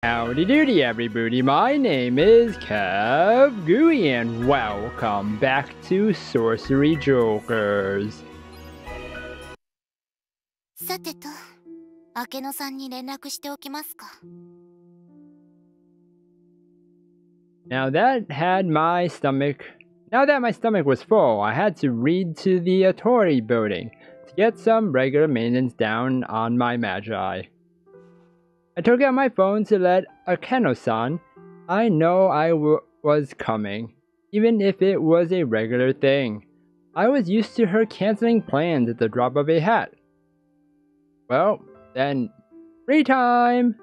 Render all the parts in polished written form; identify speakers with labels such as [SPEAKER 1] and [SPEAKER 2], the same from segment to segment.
[SPEAKER 1] Howdy doody everybody, my name is KevGuuey and welcome back to Sorcery Jokers.
[SPEAKER 2] さてと、明野さんに連絡しておきますか。
[SPEAKER 1] Now that my stomach was full, I had to read to the Atori building to get some regular maintenance down on my magi. I took out my phone to let Akeno-san I know was coming, even if it was a regular thing. I was used to her canceling plans at the drop of a hat. Well, then, free time!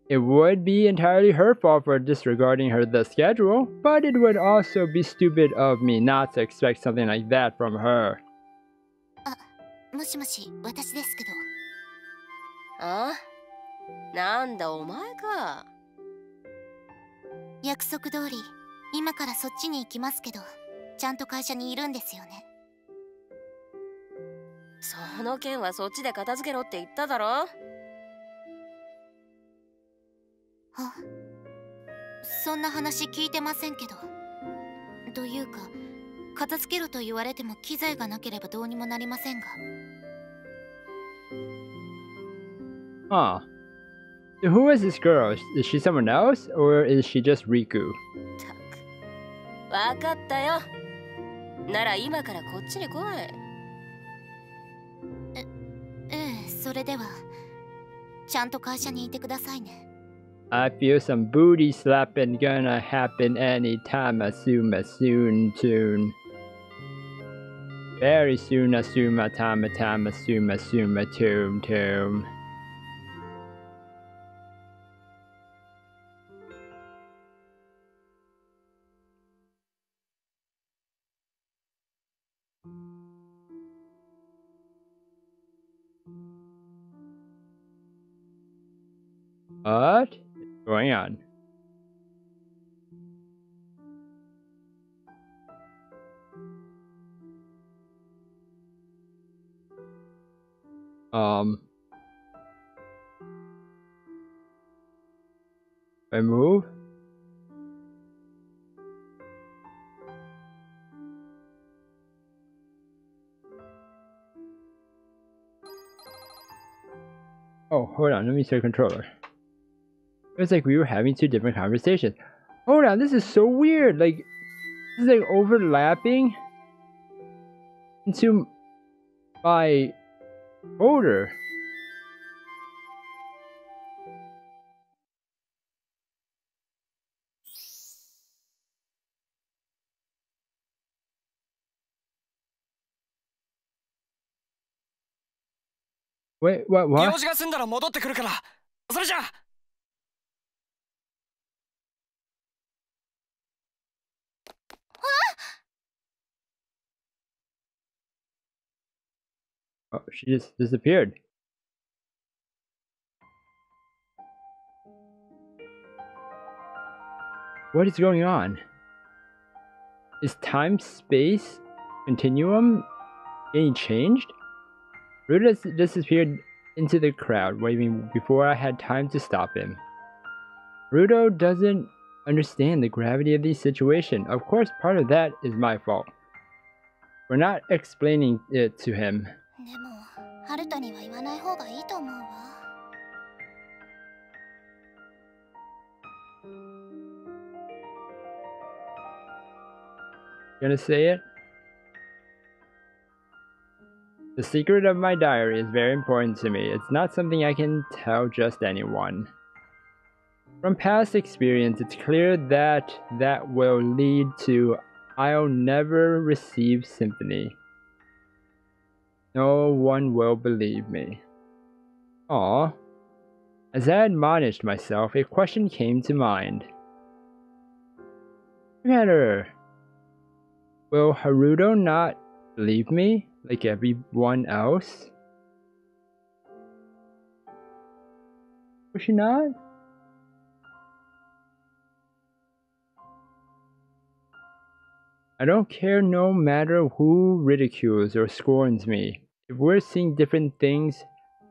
[SPEAKER 1] It would be entirely her fault for disregarding the schedule, but it would also be stupid of me not to expect something like that from her.
[SPEAKER 2] もしもし、私ですけど。
[SPEAKER 3] あ？なんだお前か。
[SPEAKER 2] 約束通り、今からそっちに行きますけど、ちゃんと会社にいるんですよね。
[SPEAKER 3] その件はそっちで片付けろって言っただろ。
[SPEAKER 2] あ、そんな話聞いてませんけど。というか、片付けろと言われても機材がなければどうにもなりませんが。
[SPEAKER 1] Huh. So who is this girl? Is she someone else, or is she just Riku?
[SPEAKER 3] わかったよ。なら今からこっちに来い。
[SPEAKER 2] ええ、それではちゃんと会社にいてくださいね。
[SPEAKER 1] I feel some booty slapping gonna happen anytime soon. Very soon, tomb. What is going on? I move? Oh, hold on, let me set controller. It's like we were having two different conversations. Hold on, this is so weird. Like, this is like overlapping into my folder. Wait, what?
[SPEAKER 4] 用事が済んだら戻ってくるから。それじゃあ。
[SPEAKER 1] Oh, she just disappeared. What is going on? Is time-space continuum getting changed? Ruda disappeared into the crowd, waving before I had time to stop him. Rudo doesn't understand the gravity of the situation. Of course, part of that is my fault. We're not explaining it to him.
[SPEAKER 2] でも、ハルトには言わない方がいいと思うわ。
[SPEAKER 1] Gonna say it? The secret of my diary is very important to me. It's not something I can tell just anyone. From past experience, it's clear that will lead to I'll never receive sympathy. No one will believe me. Aw. As I admonished myself, a question came to mind. Matter. Will Haruto not believe me like everyone else? Will she not? I don't care no matter who ridicules or scorns me. If we're seeing different things,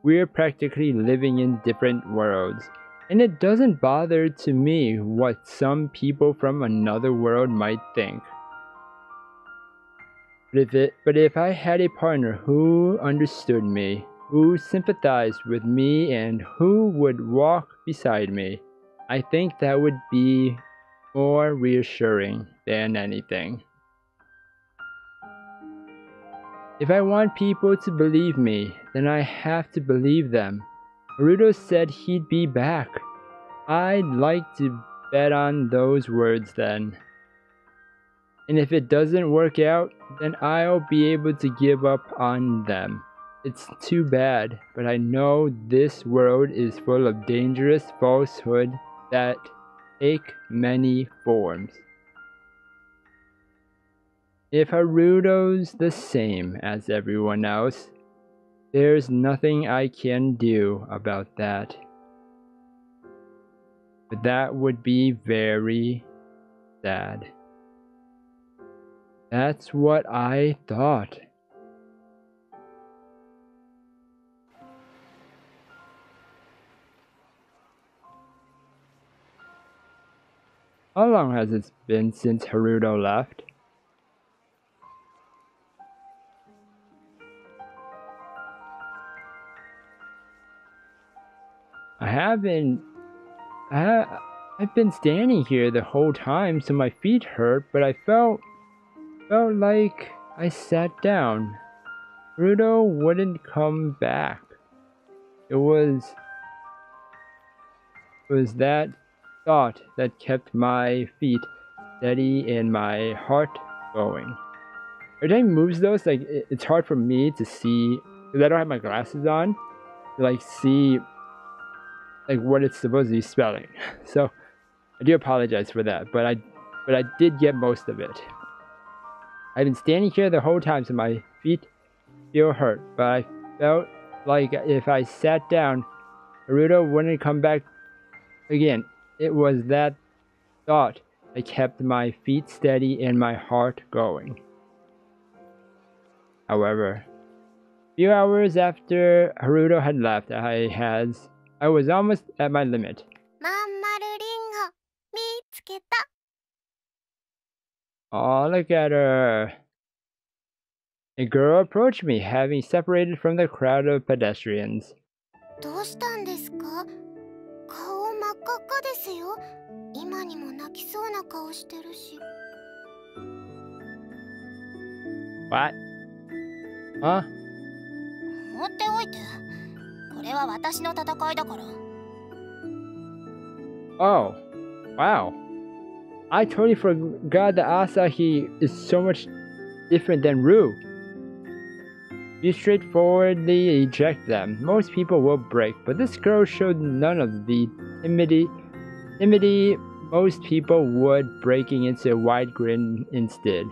[SPEAKER 1] we're practically living in different worlds. And it doesn't bother to me what some people from another world might think. But if I had a partner who understood me, who sympathized with me, and who would walk beside me, I think that would be more reassuring than anything. If I want people to believe me, then I have to believe them. Haruto said he'd be back. I'd like to bet on those words then. And if it doesn't work out, then I'll be able to give up on them. It's too bad, but I know this world is full of dangerous falsehood that take many forms. If Haruto's the same as everyone else, there's nothing I can do about that. But that would be very sad. That's what I thought. How long has it been since Haruto left? I've been standing here the whole time, so my feet hurt, but I felt like I sat down. Haruto wouldn't come back. It was that thought that kept my feet steady and my heart going. Every time he moves those, like it's hard for me to see because I don't have my glasses on to like see like what it's supposed to be spelling. So I do apologize for that, but I did get most of it. I've been standing here the whole time, so my feet feel hurt, but I felt like if I sat down, Haruto wouldn't come back again. It was that thought that kept my feet steady and my heart going. However, a few hours after Haruto had left, I was almost at my limit. Oh, look at her. A girl approached me, having separated from the crowd of pedestrians. What? Huh? Oh, wow. I totally forgot that Asahi is so much different than Ru. You straightforwardly eject them. Most people will break, but this girl showed none of the timidity most people would, breaking into a wide grin instead.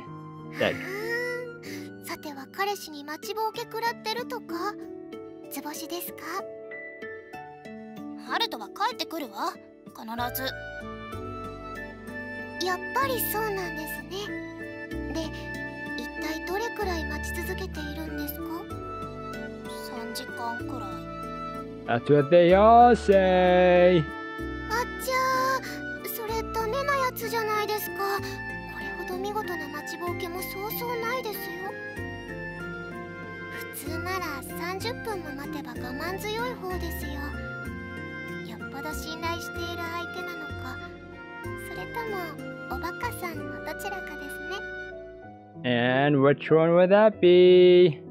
[SPEAKER 1] That's what they all say. And which one would that be?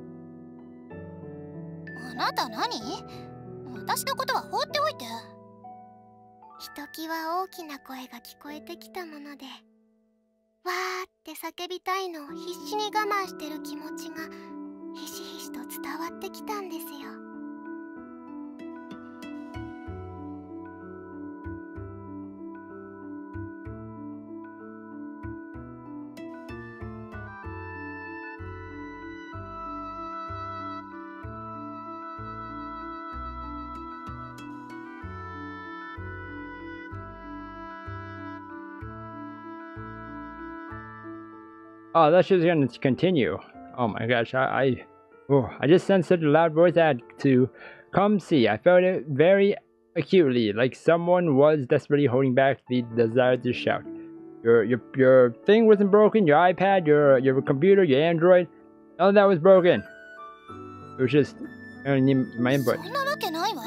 [SPEAKER 1] Oh, that shit's gonna continue. Oh my gosh, I just sent such a loud voice ad to Come see. I felt it very acutely, like someone was desperately holding back the desire to shout. Your thing wasn't broken. Your iPad, your computer, your Android, none of that was broken. It was just my input.
[SPEAKER 2] そんなわけないわ。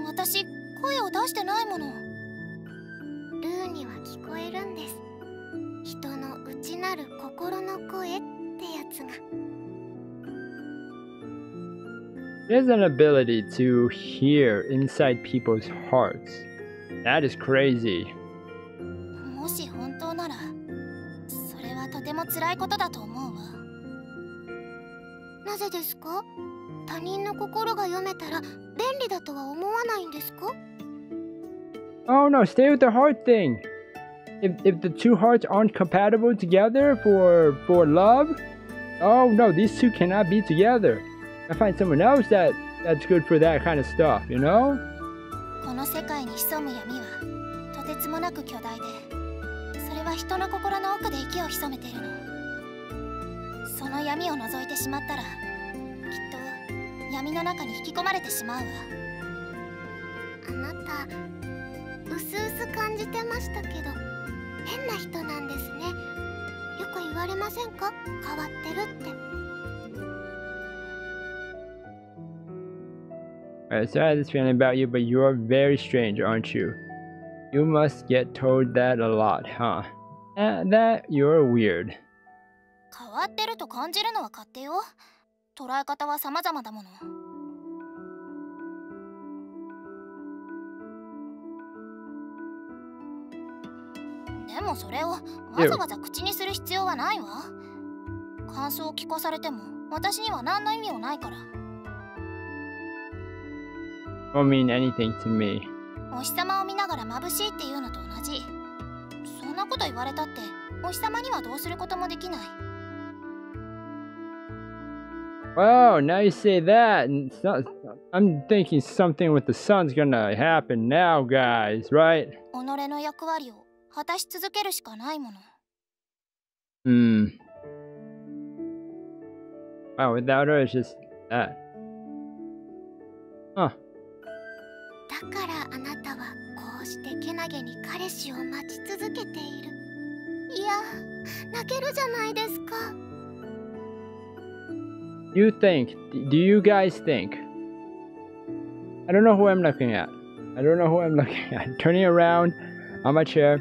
[SPEAKER 2] 私声を出してないもの。ルーには聞こえるんです。人の内なる心の声ってやつが。
[SPEAKER 1] She has an ability to hear inside people's hearts. That is crazy.
[SPEAKER 2] もし本当なら、それはとても辛いことだと思うわ。なぜですか？他人の心が読めたら便利だとは思わないんですか？
[SPEAKER 1] Oh no, stay with the heart thing. If the two hearts aren't compatible together for love, oh no, these two cannot be together. I find someone else that's good for that kind of stuff, you know?
[SPEAKER 2] この世界に潜む闇はとてつもなく巨大で、それは人の心の奥で息を潜めているの。その闇を覗いてしまったら、きっと闇の中に引き込まれてしまうわ。あなた、うすうす感じてましたけど、変な人なんですね。よく言われませんか？変わってるって。
[SPEAKER 1] Alright, so I had this feeling about you, but you're very strange, aren't you? You must get told that a lot, huh? That you're weird.
[SPEAKER 2] 変わってると感じるのは勝手よ。捉え方は様々だもの。でもそれをわざわざ口にする必要はないわ。感想を聞かされても私には何の意味もないから。
[SPEAKER 1] Won't mean anything to me.
[SPEAKER 2] お日様を見ながら眩しいっていうのと同じ。そんなこと言われたってお日様にはどうすることもできない。
[SPEAKER 1] Wow, now you say that, and I'm thinking something with the sun's gonna happen now, guys, right?
[SPEAKER 2] 己の役割を果たし続けるしかないもの。
[SPEAKER 1] Wow, without her, it's just that. Huh.
[SPEAKER 2] だからあなたはこうしてけなげに彼氏を待ち続けている。いや、泣けるじゃないですか。
[SPEAKER 1] Do you guys think? I don't know who I'm looking at. Turning around on my chair.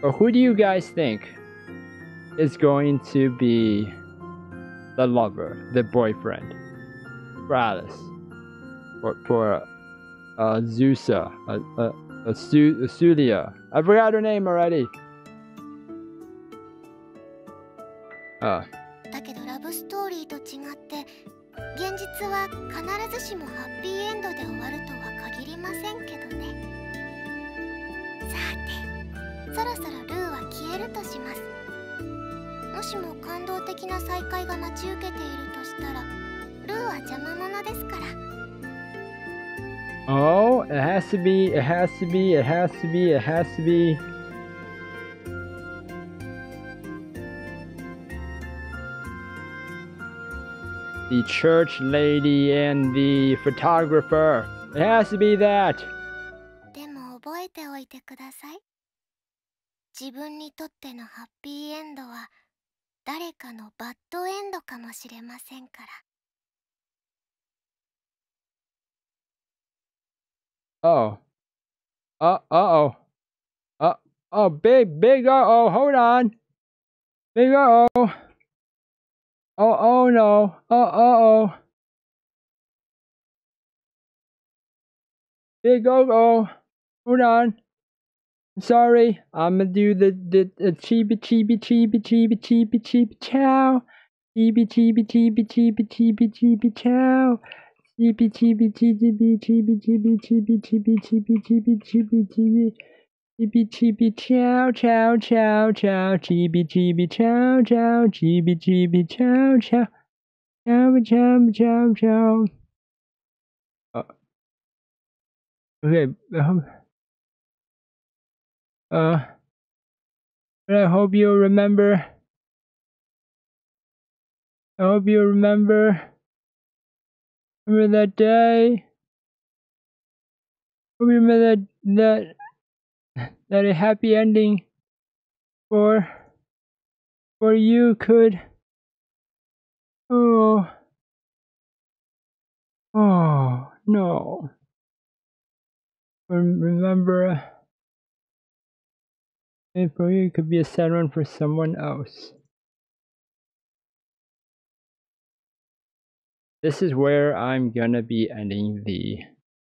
[SPEAKER 1] But who do you guys think is going to be the lover, the boyfriend? For Alice. For Zusa. Sulia. I forgot her name already.
[SPEAKER 2] だけどラブストーリーと違って現実は必ずしもハッピーエンドで終わるとは限りませんけどね。さて、そろそろルーは消えるとします。もしも感動的な再会が待ち受けているとしたら、ルーは邪魔者ですから。
[SPEAKER 1] Oh, it has to be. The church lady and the photographer. It has to be that.
[SPEAKER 2] でも覚えておいてください。自分にとってのハッピーエンドは誰かのバッドエンドかもしれませんから。
[SPEAKER 1] Oh. Big uh-oh, hold on. Big uh-oh. Oh no. Uh-oh. Big uh-oh. Hold on. I'm sorry. I'm gonna do the chibi chow. Chibi chow. Chibi chow chow chow chow chibi chow chow chibi chow chow chow chow. Okay. But I hope you remember. Remember that day. Remember that a happy ending for you could. Oh no. Remember, for you could be a sad one for someone else. This is where I'm gonna be ending the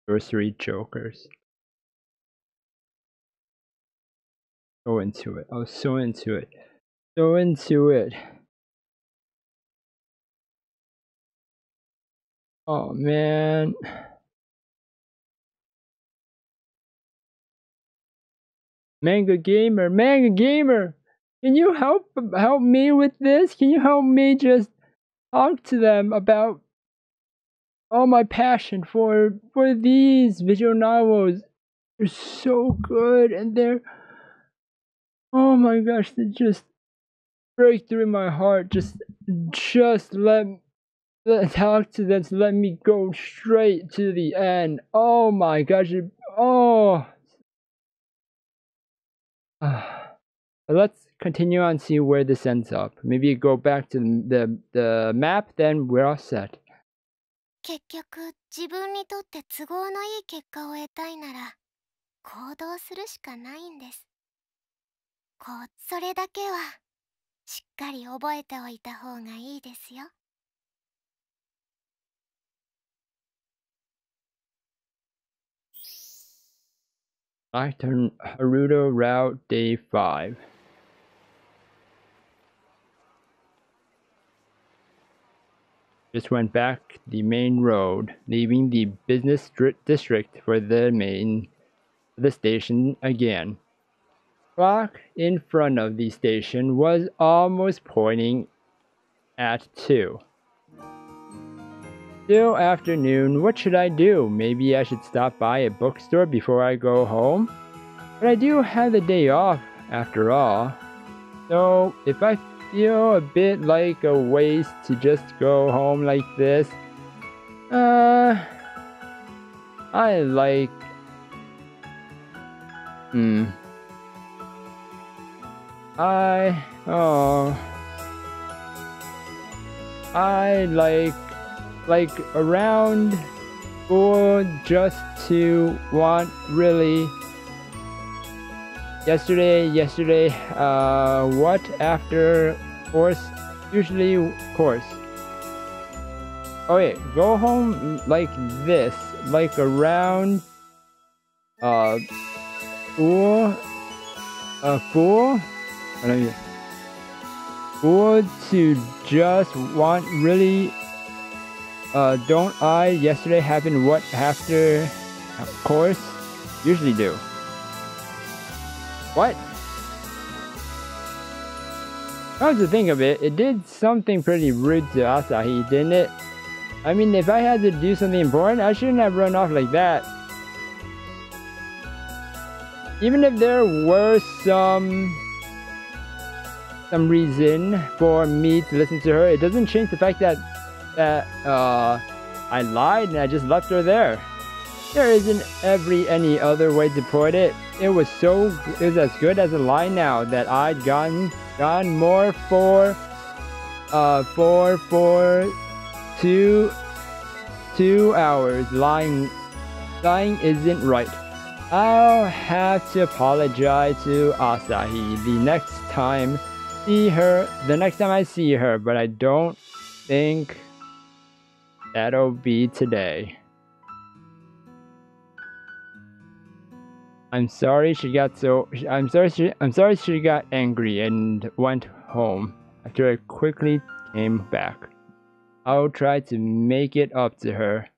[SPEAKER 1] Sorcery Jokers. So into it. I was so into it. So into it. Oh man. Manga Gamer, can you help me with this? Can you help me just talk to them about all my passion for these visual novels? They're so good, and they're, oh my gosh, they just break through my heart. Just let talk to them. Let me go straight to the end. Oh my gosh, let's continue on, see where this ends up. Maybe go back to the map, then we're all set.
[SPEAKER 2] 結局自分にとって都合のいい結果を得たいなら行動するしかないんです。それだけはしっかり覚えておいた方がいいですよ。
[SPEAKER 1] Nocturne Haruto Route Day 5. Just went back the main road, leaving the business district for the station again. Clock in front of the station was almost pointing at 2. Still afternoon, what should I do? Maybe I should stop by a bookstore before I go home? But I do have the day off after all. So if I feel a bit like a waste to just go home like this, I like around 4 just to want really. Yesterday, what after course? Usually course. Oh wait, go home like this, like around 4 to just want really. Don't I yesterday happen what after course usually do? What? Come to think of it, it did something pretty rude to Asahi, didn't it? I mean, if I had to do something important, I shouldn't have run off like that. Even if there were some reason for me to listen to her, it doesn't change the fact that I lied and I just left her there. There isn't any other way to put it. It was as good as a lie now that I'd gone more for 2 hours. Lying isn't right. I'll have to apologize to Asahi the next time I see her, but I don't think that'll be today. I'm sorry she got angry and went home after I quickly came back. I'll try to make it up to her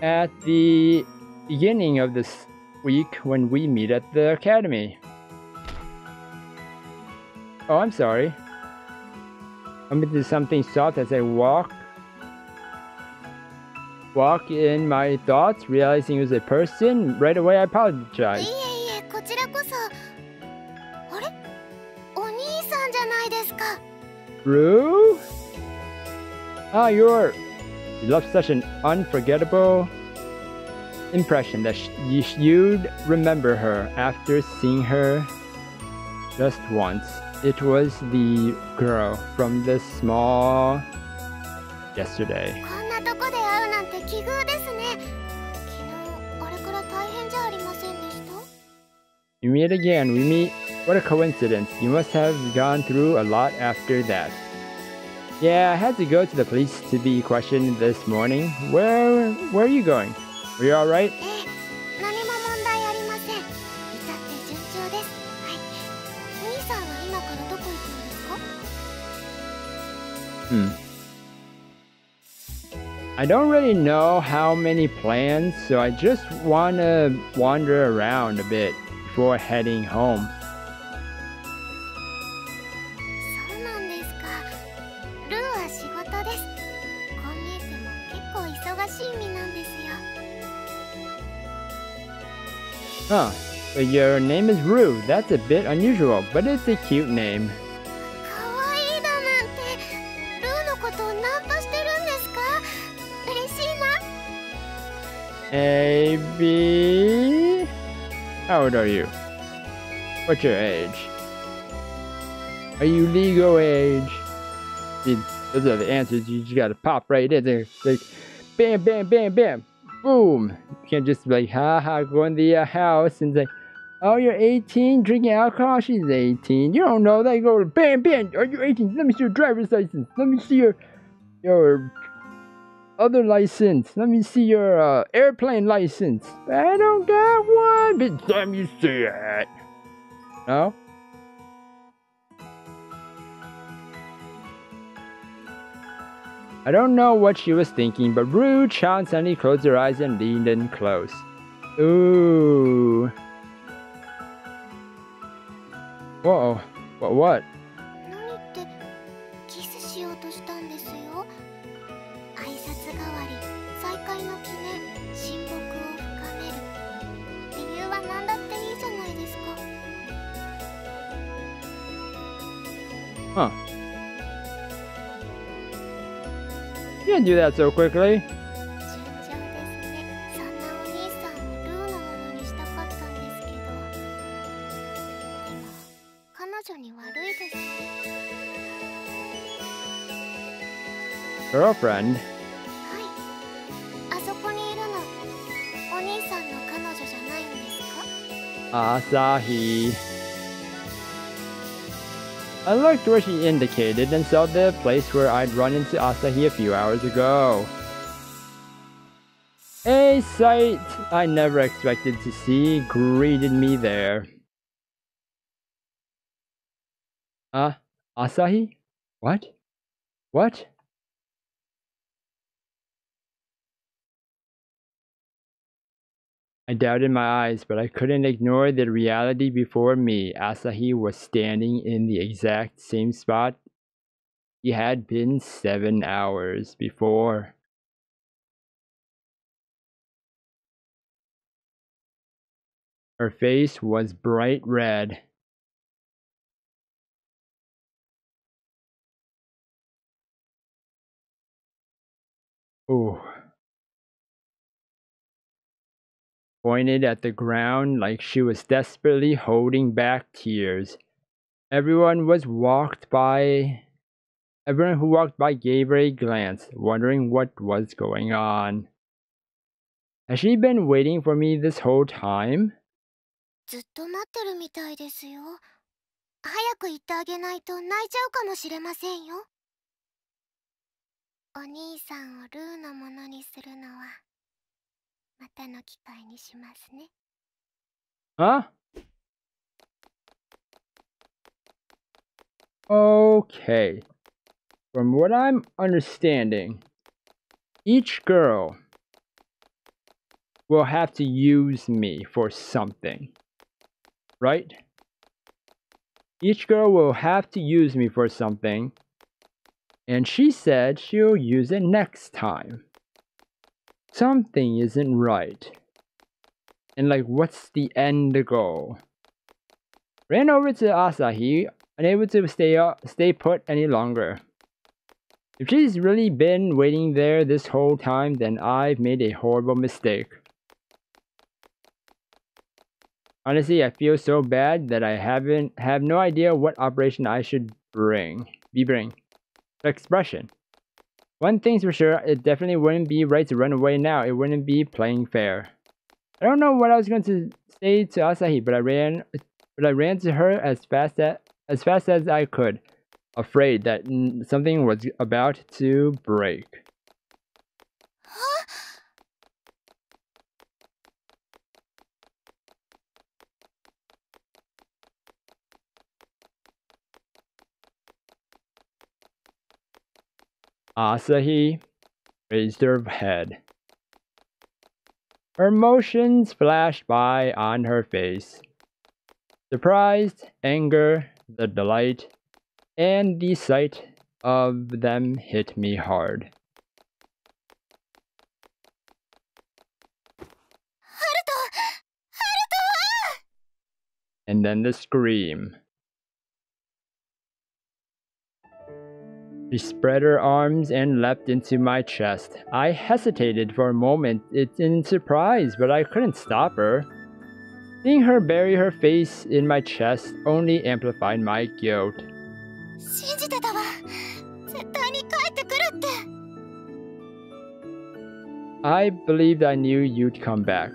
[SPEAKER 1] at the beginning of this week when we meet at the academy. Oh, I'm sorry. I'm gonna do something soft as I walk in my thoughts, realizing it was a person. Right away, I apologize. Rue? Ah, you love such an unforgettable impression that you'd remember her after seeing her just once. It was the girl from the small yesterday.
[SPEAKER 2] こんなとこで会うなんて奇遇ですね。昨日あれから大変じゃありませんでした？
[SPEAKER 1] We meet again. We meet. What a coincidence. You must have gone through a lot after that. Yeah, I had to go to the police to be questioned this morning. Where are you going? Were you alright?
[SPEAKER 2] ええ、何も問題ありません。至って順調です。はい。兄さんは今からどこ行くんですか？
[SPEAKER 1] I don't really know how many plans, so I just wanna wander around a bit before heading home.
[SPEAKER 2] そうなんですか。ルーは仕事です。こう見えても結構忙しい身なんですよ。
[SPEAKER 1] Huh. But your name is Rue. That's a bit unusual, but it's a cute name.
[SPEAKER 2] かわいいだなんて。ルーのことをナンパしてるんですか？嬉しいな。
[SPEAKER 1] A B. How old are you? What's your age? Are you legal age? See, those are the answers you just gotta pop right in there. Like, bam, bam, bam, bam, boom. You can't just be like, haha, go in the house and say, oh, you're 18, drinking alcohol? She's 18. You don't know that. You go, bam, bam, are you 18? Let me see your driver's license. Let me see your other license. Let me see your airplane license. I don't got one, but let me see it. No? I don't know what she was thinking, but Rue Chan suddenly closed her eyes and leaned in close. Ooh. Whoa. What?
[SPEAKER 2] 何ってキスしようとしたんですよ。挨拶代わり、再会の記念、親睦を深める。理由は何だっていいじゃないですか。
[SPEAKER 1] Huh. You didn't do that so quickly.
[SPEAKER 2] 順調ですね。そんなお兄さんをルーのものにしたかったんですけど。でも彼女に悪いです。
[SPEAKER 1] Girlfriend?
[SPEAKER 2] はい。あそこにいるの、お兄さんの彼女じゃないんですか？
[SPEAKER 1] Asahi. I looked where she indicated and saw the place where I'd run into Asahi a few hours ago. A sight I never expected to see greeted me there. Asahi? What? What? I doubted my eyes, but I couldn't ignore the reality before me. Asahi was standing in the exact same spot he had been 7 hours before. Her face was bright red. Ooh. Pointed at the ground like she was desperately holding back tears. Everyone who walked by gave her a glance, wondering what was going on. Has she been waiting for me this whole time?
[SPEAKER 2] ずっと待ってるみたいですよ。早く言ってあげないと泣いちゃうかもしれませんよ。お兄さんをルーのものにするのはまたの機会にしますね。
[SPEAKER 1] Huh? Okay. From what I'm understanding, each girl will have to use me for something. Right? Each girl will have to use me for something. And she said she'll use it next time. Something isn't right. And like, what's the end goal? Ran over to Asahi, unable to stay put any longer. If she's really been waiting there this whole time, then I've made a horrible mistake. Honestly, I feel so bad that I have no idea what operation I should bring. The expression. One thing's for sure, it definitely wouldn't be right to run away now. It wouldn't be playing fair. I don't know what I was going to say to Asahi, but I ran to her as fast as I could, afraid that something was about to break. Asahi raised her head. Her emotions flashed by on her face. Surprise, anger, the delight, and the sight of them hit me hard.
[SPEAKER 2] Haruto!
[SPEAKER 1] And then the scream. She spread her arms and leapt into my chest. I hesitated for a moment in surprise, but I couldn't stop her. Seeing her bury her face in my chest only amplified my guilt. I believed I knew you'd come back.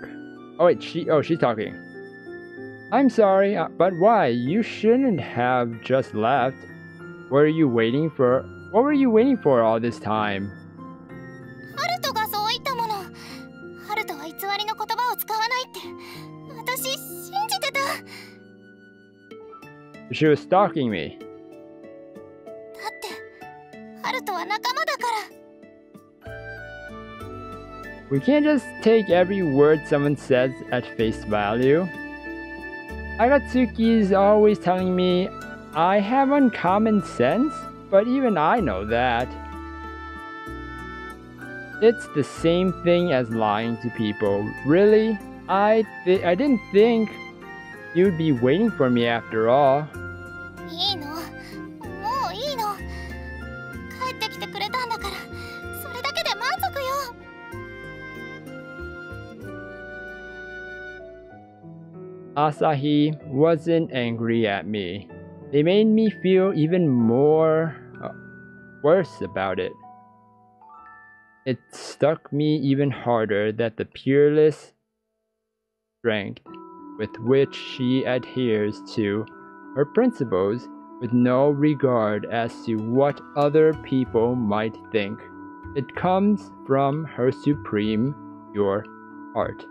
[SPEAKER 1] Oh wait, she's talking. I'm sorry, but why? You shouldn't have just left. What were you waiting for all this time?
[SPEAKER 2] Harutoがそう言ったもの。Harutoは偽りの言葉を使わないって私信じてた。
[SPEAKER 1] She was stalking me.
[SPEAKER 2] だってHarutoは仲間だから。
[SPEAKER 1] We can't just take every word someone says at face value. Akatsuki's always telling me I have uncommon sense, but even I know that. It's the same thing as lying to people. Really? I didn't think you'd be waiting for me after all.
[SPEAKER 2] いいの。もういいの。帰ってきてくれたんだから、それだけで満足よ。
[SPEAKER 1] Asahi wasn't angry at me. They made me feel even more worse about it. It struck me even harder that the peerless strength with which she adheres to her principles with no regard as to what other people might think. It comes from her supreme, pure heart.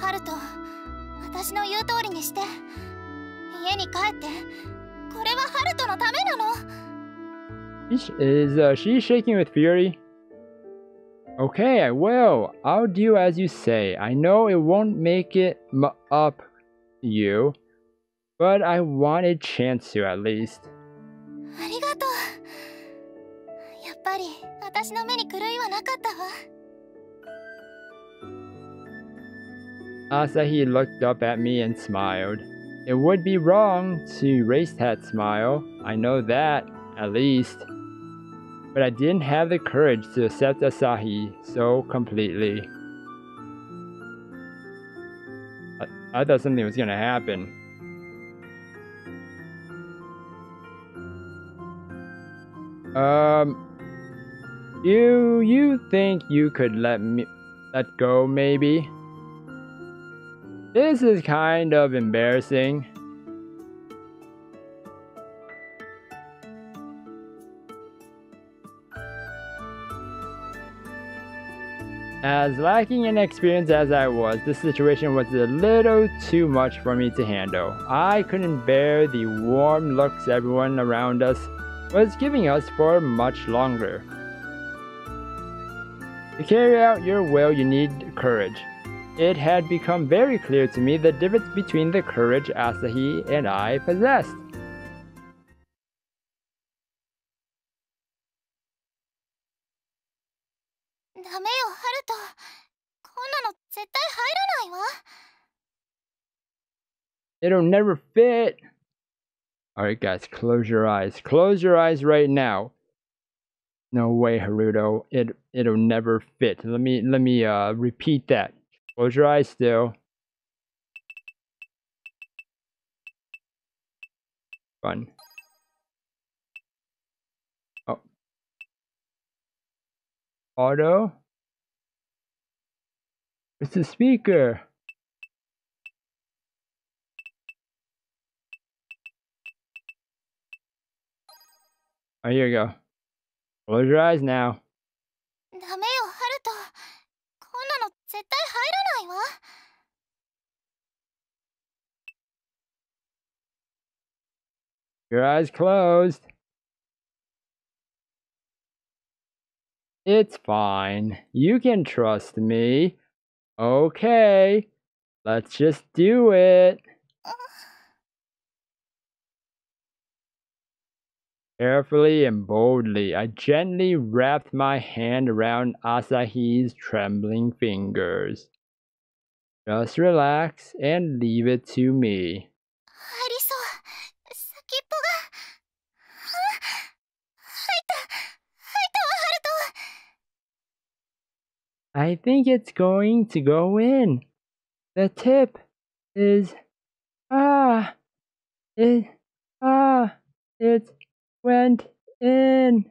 [SPEAKER 2] Haruto, 私の言う通りにして。家に帰って。これはハルトのためなの。
[SPEAKER 1] Is she shaking with fury? Okay, I will. I'll do as you say. I know it won't make it up to you, but I want a chance to at least.
[SPEAKER 2] ありがとう。やっぱり私の目に狂いはなかったわ。
[SPEAKER 1] Asahi looked up at me and smiled. It would be wrong to erase that smile. I know that, at least. But I didn't have the courage to accept Asahi so completely. I thought something was gonna happen. Do you think you could let go, maybe? This is kind of embarrassing. As lacking in experience as I was, this situation was a little too much for me to handle. I couldn't bear the warm looks everyone around us was giving us for much longer. To carry out your will, you need courage. It had become very clear to me the difference between the courage Asahi and I possessed. It'll never fit. Alright guys, close your eyes. Close your eyes right now. No way, Haruto. It'll never fit. Let me repeat that. Close your eyes still. Fun. Oh. Auto? It's the speaker. Oh, here you go. Close your eyes now.
[SPEAKER 2] ダメよ、ハルト。こんなの絶対入らないわ。
[SPEAKER 1] Your eyes closed. It's fine. You can trust me. Okay. Let's just do it. Carefully and boldly, I gently wrapped my hand around Asahi's trembling fingers. Just relax and leave it to me.
[SPEAKER 2] 入りそう。先っぽが。入ったわ、ハルト。
[SPEAKER 1] I think it's going to go in. The tip is... It went in.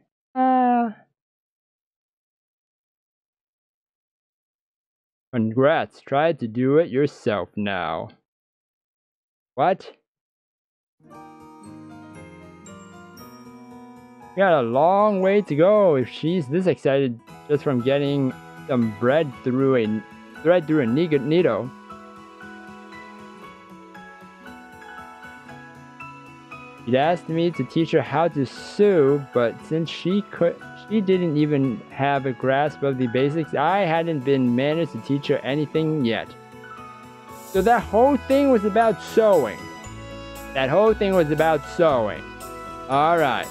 [SPEAKER 1] Congrats, try to do it yourself now. What? We got a long way to go if she's this excited just from getting some bread through a thread through a needle. She'd asked me to teach her how to sew, but since she didn't even have a grasp of the basics, I hadn't been managed to teach her anything yet. So that whole thing was about sewing. Alright.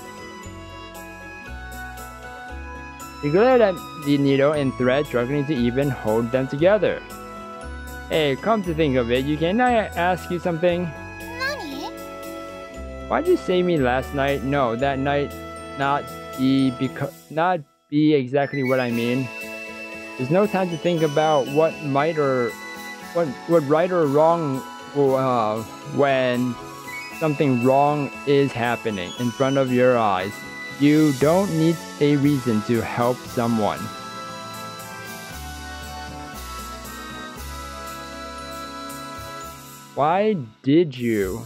[SPEAKER 1] She glared at the needle and thread, struggling to even hold them together. Hey, come to think of it, can I ask you something? Why'd you save me last night? No, that night not be exactly what I mean. There's no time to think about what right or wrong when something wrong is happening in front of your eyes. You don't need a reason to help someone. Why did you?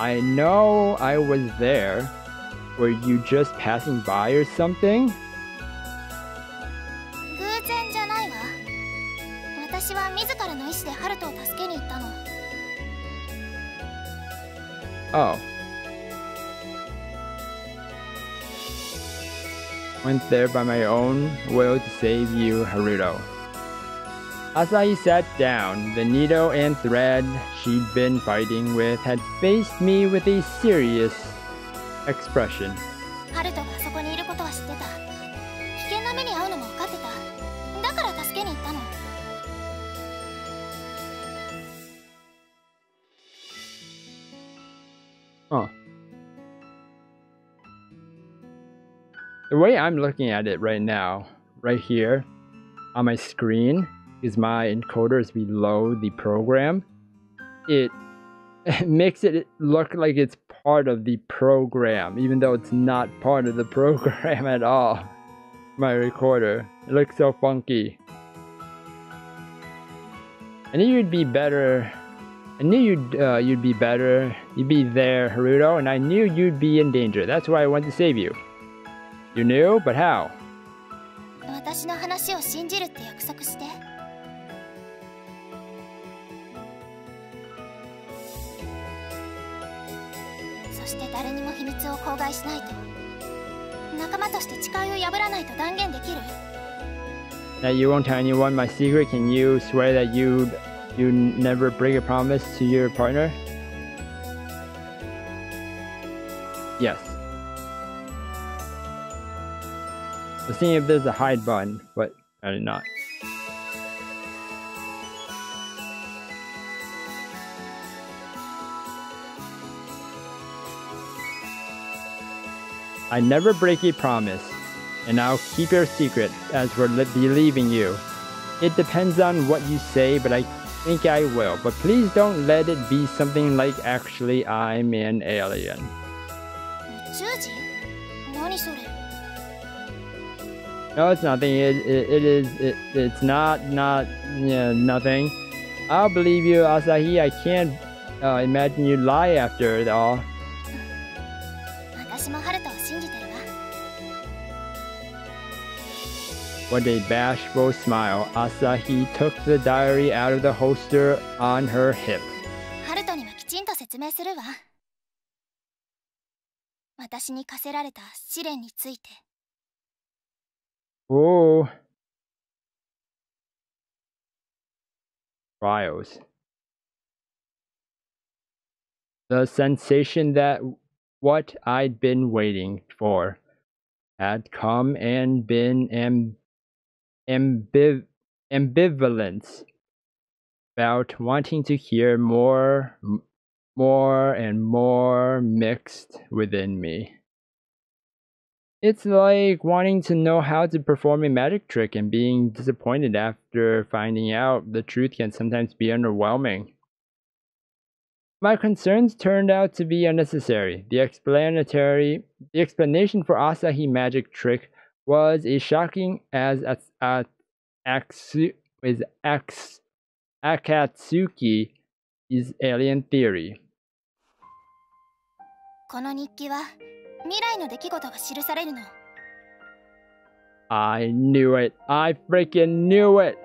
[SPEAKER 1] I know I was there. Were you just passing by or something?
[SPEAKER 2] 偶然じゃないわ。私は自らの意志でハルトを助けに行ったの。
[SPEAKER 1] Oh. Went there by my own will to save you, Haruto. Asahi sat down. The needle and thread she'd been fighting with had faced me with a serious expression.
[SPEAKER 2] ハルトがあそこにいることは知ってた。危険な目に遭うのも分かってた。だから助けに行ったの。
[SPEAKER 1] Huh. The way I'm looking at it right now, right here on my screen, is my encoder is below the program. It makes it look like it's part of the program, even though it's not part of the program at all. My recorder. It looks so funky. I knew you'd be better. I knew you'd be better. You'd be there, Haruto, and I knew you'd be in danger. That's why I went to save you. You knew? But how?
[SPEAKER 2] 私の話を信じるって約束して。そして誰にも秘密を口外しないと。仲間として誓いを破らないと断言できる？
[SPEAKER 1] That you won't tell anyone my secret. Can you swear that you never break a promise to your partner? Yes. I was seeing if there's a hide button, but I did not. I never break a promise, and I'll keep your secret as we're believing you. It depends on what you say, but I think I will. But please don't let it be something like actually I'm an alien.
[SPEAKER 2] 宇宙人？何それ？
[SPEAKER 1] No, it's nothing. It's not yeah, nothing. I'll believe you, Asahi. I can't imagine you lie after it all.
[SPEAKER 2] 私もハルトを信じてるわ。
[SPEAKER 1] With a bashful smile, Asahi took the diary out of the holster on her hip.
[SPEAKER 2] ハルトにはきちんと説明するわ。私に課せられた試練について。
[SPEAKER 1] Oh. Trials. The sensation that what I'd been waiting for had come and been ambivalence about wanting to hear more and more mixed within me. It's like wanting to know how to perform a magic trick and being disappointed after finding out. The truth can sometimes be underwhelming. My concerns turned out to be unnecessary. The explanation for Asahi magic trick was as shocking as Akatsuki's alien theory.
[SPEAKER 2] この日記は未来の出来事が記されるの。
[SPEAKER 1] I knew it. I freaking knew it.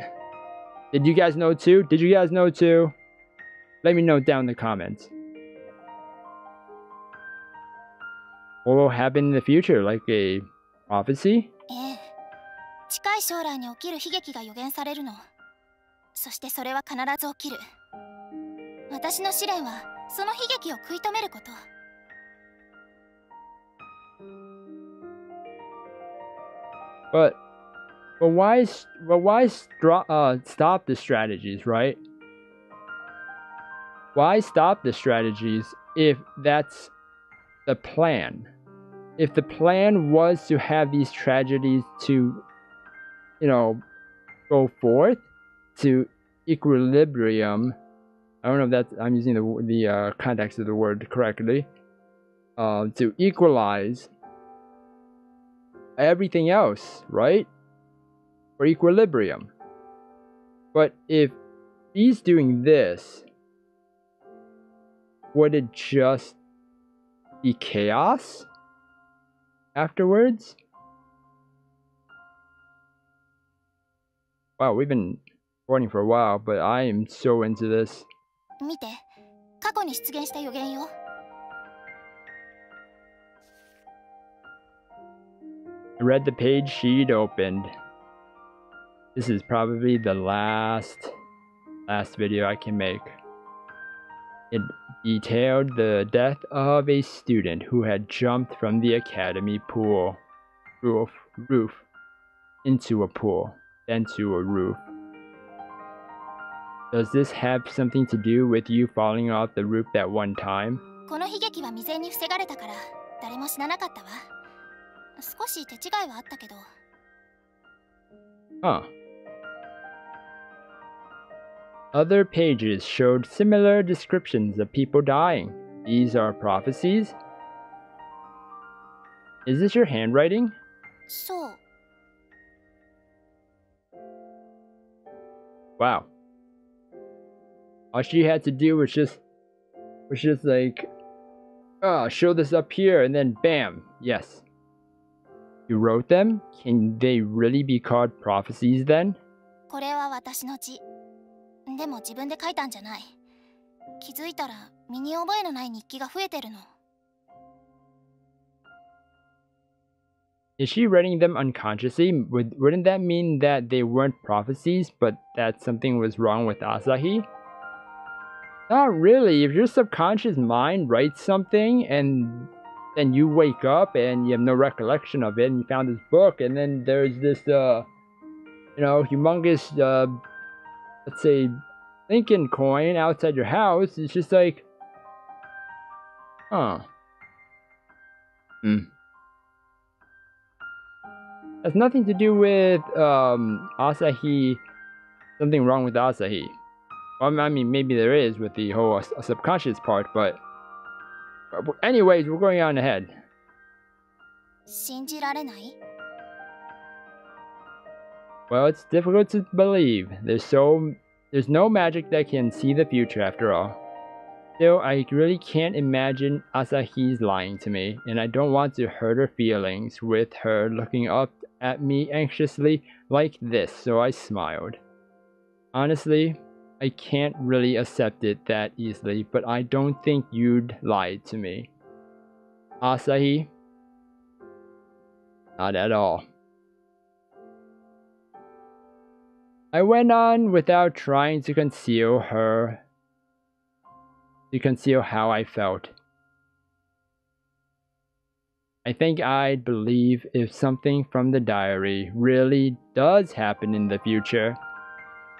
[SPEAKER 1] Did you guys know too? Did you guys know too? Let me know down in the comments. What will happen in the future? Like a prophecy?
[SPEAKER 2] ええ。近い将来に起きる悲劇が予言されるの。そしてそれは必ず起きる。私の試練はその悲劇を食い止めること。
[SPEAKER 1] But why stop the strategies, right? Why stop the strategies if that's the plan? If the plan was to have these tragedies to, you know, go forth to equilibrium. I don't know if that's I'm using the context of the word correctly. To equalize everything else, right? For equilibrium. But if he's doing this, would it just be chaos afterwards? Wow, we've been recording for a while, but I am so into this.
[SPEAKER 2] 見て、過去に出現した予言よ。
[SPEAKER 1] I read the page she'd opened. This is probably the last video I can make. It detailed the death of a student who had jumped from the academy pool roof into a pool, then to a roof. Does this have something to do with you falling off the roof that one time?
[SPEAKER 2] この悲劇は未然に防がれたから誰も死ななかったわ。少し手違いはあったけど。
[SPEAKER 1] Huh. Other pages showed similar descriptions of people dying. These are prophecies? Is this your handwriting?
[SPEAKER 2] そう。
[SPEAKER 1] Wow. All she had to do was just like, show this up here, and then bam, yes. You wrote them? Can they really be called prophecies then?
[SPEAKER 2] これは私の字。でも自分で書いたんじゃない。気づいたら身に覚えのない日記が増えてるの。
[SPEAKER 1] Is she writing them unconsciously? Wouldn't that mean that they weren't prophecies, but that something was wrong with Asahi? Not really. If your subconscious mind writes something and then you wake up and you have no recollection of it and you found this book and then there's this, humongous, let's say, Lincoln coin outside your house, it's just like, huh. Has nothing to do with Asahi. Something wrong with Asahi. Well, I mean, maybe there is with the whole subconscious part, but anyways, we're going on ahead.
[SPEAKER 2] 信じられない?
[SPEAKER 1] Well, it's difficult to believe. There's no magic that can see the future after all. Still, I really can't imagine Asahi's lying to me, and I don't want to hurt her feelings with her looking up at me anxiously like this, so I smiled. Honestly, I can't really accept it that easily, but I don't think you'd lie to me. Asahi? Not at all. I went on without trying to conceal how I felt. I think I'd believe if something from the diary really does happen in the future,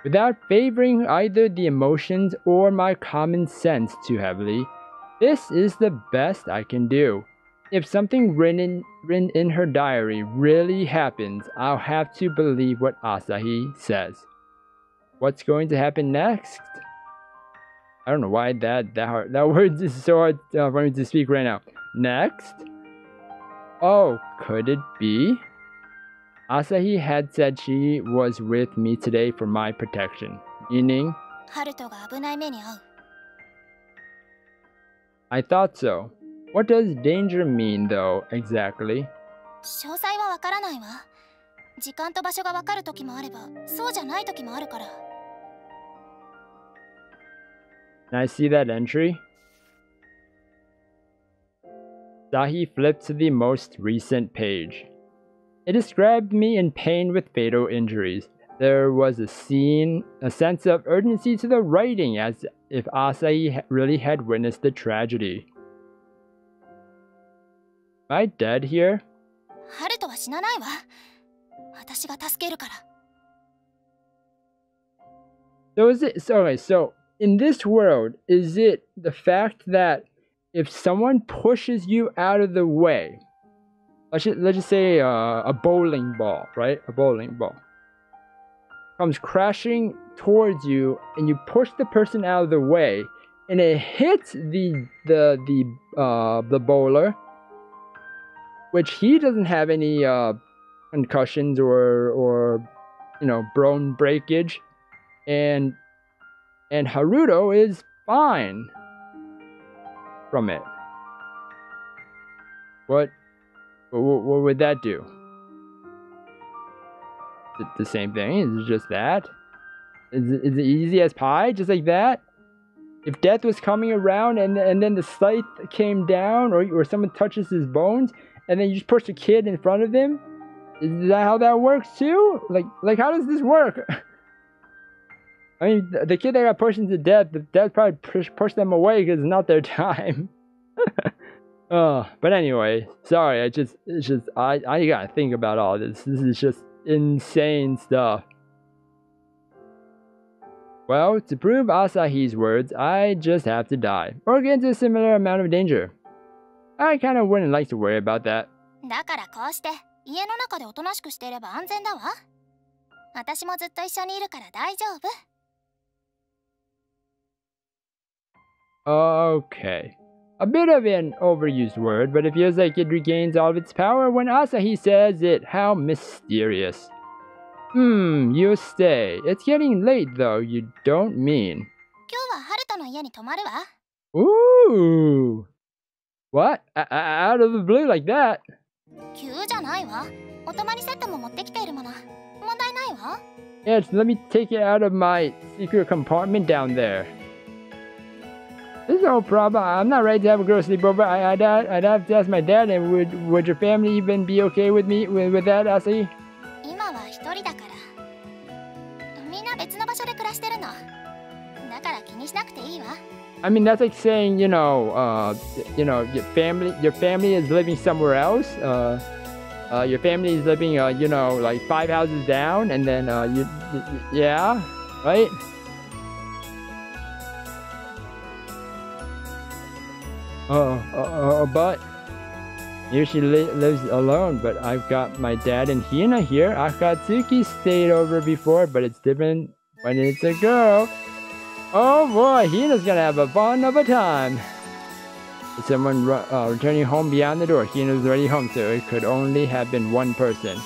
[SPEAKER 1] without favoring either the emotions or my common sense too heavily. This is the best I can do. If something written in her diary really happens, I'll have to believe what Asahi says. What's going to happen next? I don't know why that word is so hard for me to speak right now. Next? Oh, could it be? Asahi had said she was with me today for my protection, meaning
[SPEAKER 2] Haruto が危ない目に遭う.
[SPEAKER 1] I thought so. What does danger mean, though, exactly?
[SPEAKER 2] 詳細はわからないわ。時間と場所がわかる時もあれば、そうじゃない時もあるから。
[SPEAKER 1] Can I see that entry? Asahi flipped to the most recent page. It described me in pain with fatal injuries. There was a sense of urgency to the writing, as if Asahi really had witnessed the tragedy. Am I dead here?
[SPEAKER 2] ハルトは死なないわ。私が助けるから。
[SPEAKER 1] So in this world, is it the fact that if someone pushes you out of the way, let's just say a bowling ball, right? A bowling ball comes crashing towards you, and you push the person out of the way, and it hits the bowler, which he doesn't have any concussions or bone breakage, and Haruto is fine from it. What would that do? The same thing? Is it just that? Is it easy as pie? Just like that? If death was coming around and then the scythe came down, or someone touches his bones, and then you just push the kid in front of him? Is that how that works too? Like how does this work? I mean, the kid that got pushed into death, the death probably pushed them away because it's not their time. But anyway, sorry, I gotta think about all this. This is just insane stuff. Well, to prove Asahi's words, I just have to die, or get into a similar amount of danger. I kinda wouldn't like to worry about that.
[SPEAKER 2] だからこうして家の中でおとなしくしていれば安全だわ。私もずっと一緒にいるから大丈夫。
[SPEAKER 1] Okay. A bit of an overused word, but it feels like it regains all of its power when Asahi says it. How mysterious. You stay. It's getting late though, you don't mean.
[SPEAKER 2] 今日はハルトの家に泊まるわ。
[SPEAKER 1] Ooh. What? Out of the blue like that?
[SPEAKER 2] 急じゃないわ。お泊まりセットも持ってきているもの。問題ないわ。
[SPEAKER 1] Yes, let me take it out of my secret compartment down there. There's no problem. I'm not ready to have a girl sleepover. I'd have to ask my dad, and would your family even be okay with me with that, Asahi?
[SPEAKER 2] 今は一人だから。みんな別の場所で暮らしてるの。だから気にしなくていいわ。
[SPEAKER 1] I mean, that's like saying, your family is living somewhere else. Your family is living, like 5 houses down, and then yeah, right? But Here she lives alone, but I've got my dad and Hina here. Akatsuki stayed over before, but it's different when it's a girl. Oh boy, Hina's gonna have a fun of a time. Is someone returning home beyond the door? Hina's already home, so it could only have been one person.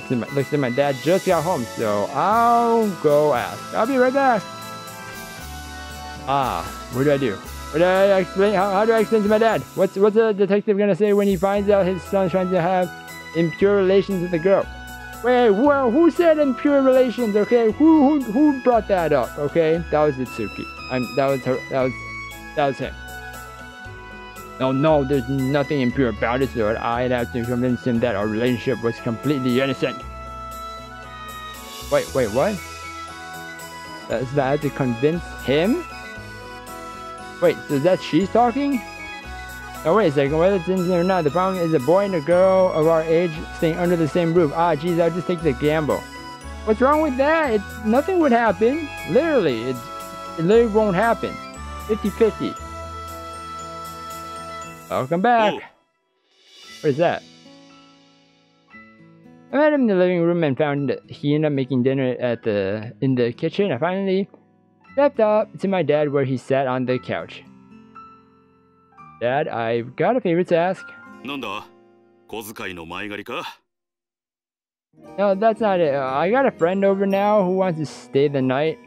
[SPEAKER 1] Looks like my dad just got home, so I'll go ask. I'll be right back. What do? What do I explain? How do I explain to my dad? What's the detective gonna say when he finds out his son's trying to have impure relations with a girl? Wait, who said impure relations? Okay, who brought that up? Okay, that was Itsuki. That was him. No, there's nothing impure about it, so I'd have to convince him that our relationship was completely innocent. Wait, what? So I had to convince him? Wait, so that's she's talking? No, wait a second, whether it's innocent or not, the problem is a boy and a girl of our age staying under the same roof. Geez, I'll just take the gamble. What's wrong with that? Nothing would happen. Literally, it literally won't happen. 50-50. Welcome back. What is that? I met him in the living room and found Hina making dinner in the kitchen. I finally stepped up to my dad where he sat on the couch. Dad, I've got a favor to ask. No, that's not it. I got a friend over now who wants to stay the night.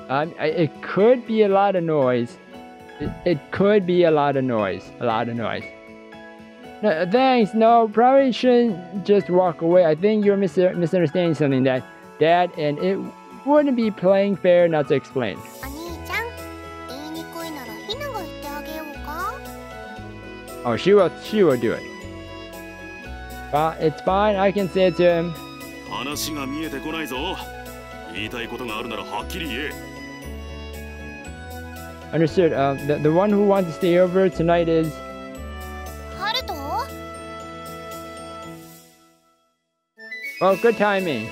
[SPEAKER 1] It could be a lot of noise. It could be a lot of noise. No, thanks. No, probably shouldn't just walk away. I think you're misunderstanding something, Dad, and it wouldn't be playing fair not to explain. Oh, she will do it. It's fine. I can say it to him. Understood. The one who wants to stay over tonight is
[SPEAKER 2] Haruto?
[SPEAKER 1] Well, good timing.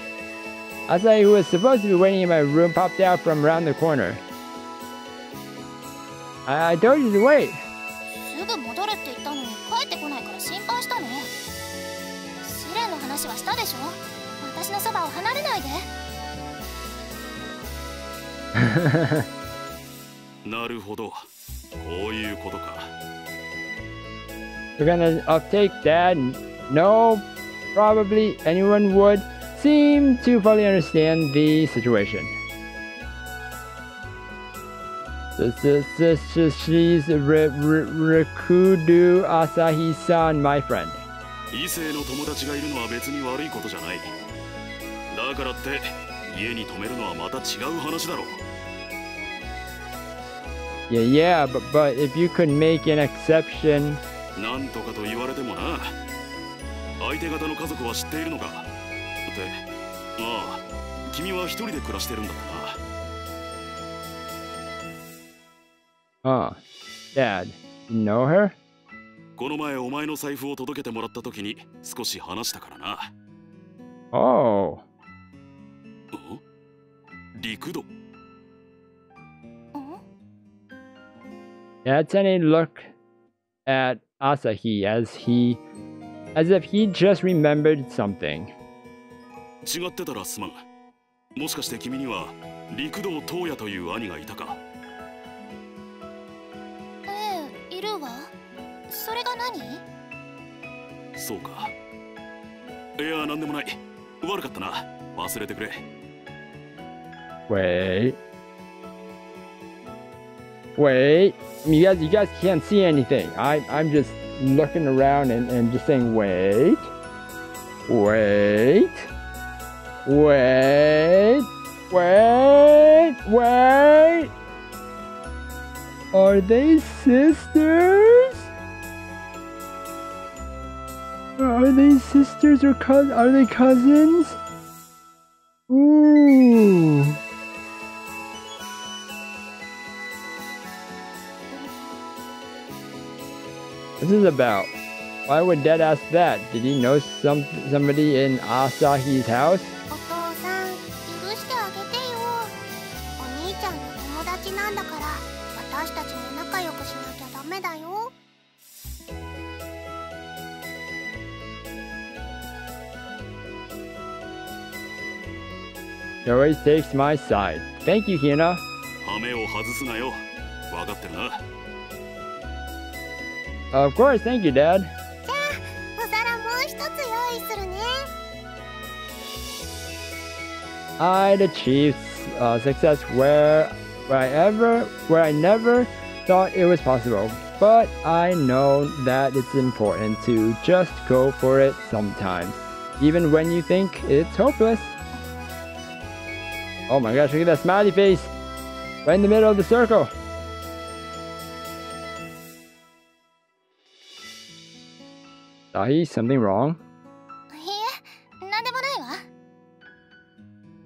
[SPEAKER 1] Asahi, who was supposed to be waiting in my room, popped out from around the corner. I told you to wait. We're gonna uptake Dad. No, probably anyone would seem to fully understand the situation. She's Rikudu Asahi-san, my friend. Yeah, but if you could make an exception. Dad, you know her? Oh. Dad suddenly looked at Asahi as if he just remembered something. Wait. I mean, you guys can't see anything. I'm just looking around and just saying, wait. Are they sisters? Are they sisters or are they cousins? Ooh. This is about. Why would Dad ask that? Did he know somebody in Asahi's house?
[SPEAKER 2] 良くしなきゃダメだよ。
[SPEAKER 1] He always takes my side. Thank you, Hina.
[SPEAKER 5] 羽目を外すなよ。分かってるな。
[SPEAKER 1] Of course, thank you, Dad.
[SPEAKER 2] じゃあお皿もう一つ用意するね。
[SPEAKER 1] I'd achieved success where I never thought it was possible. But I know that it's important to just go for it sometimes, even when you think it's hopeless. Oh my gosh, look at that smiley face! Right in the middle of the circle! Asahi, something wrong?
[SPEAKER 2] いえ、なんでもないわ。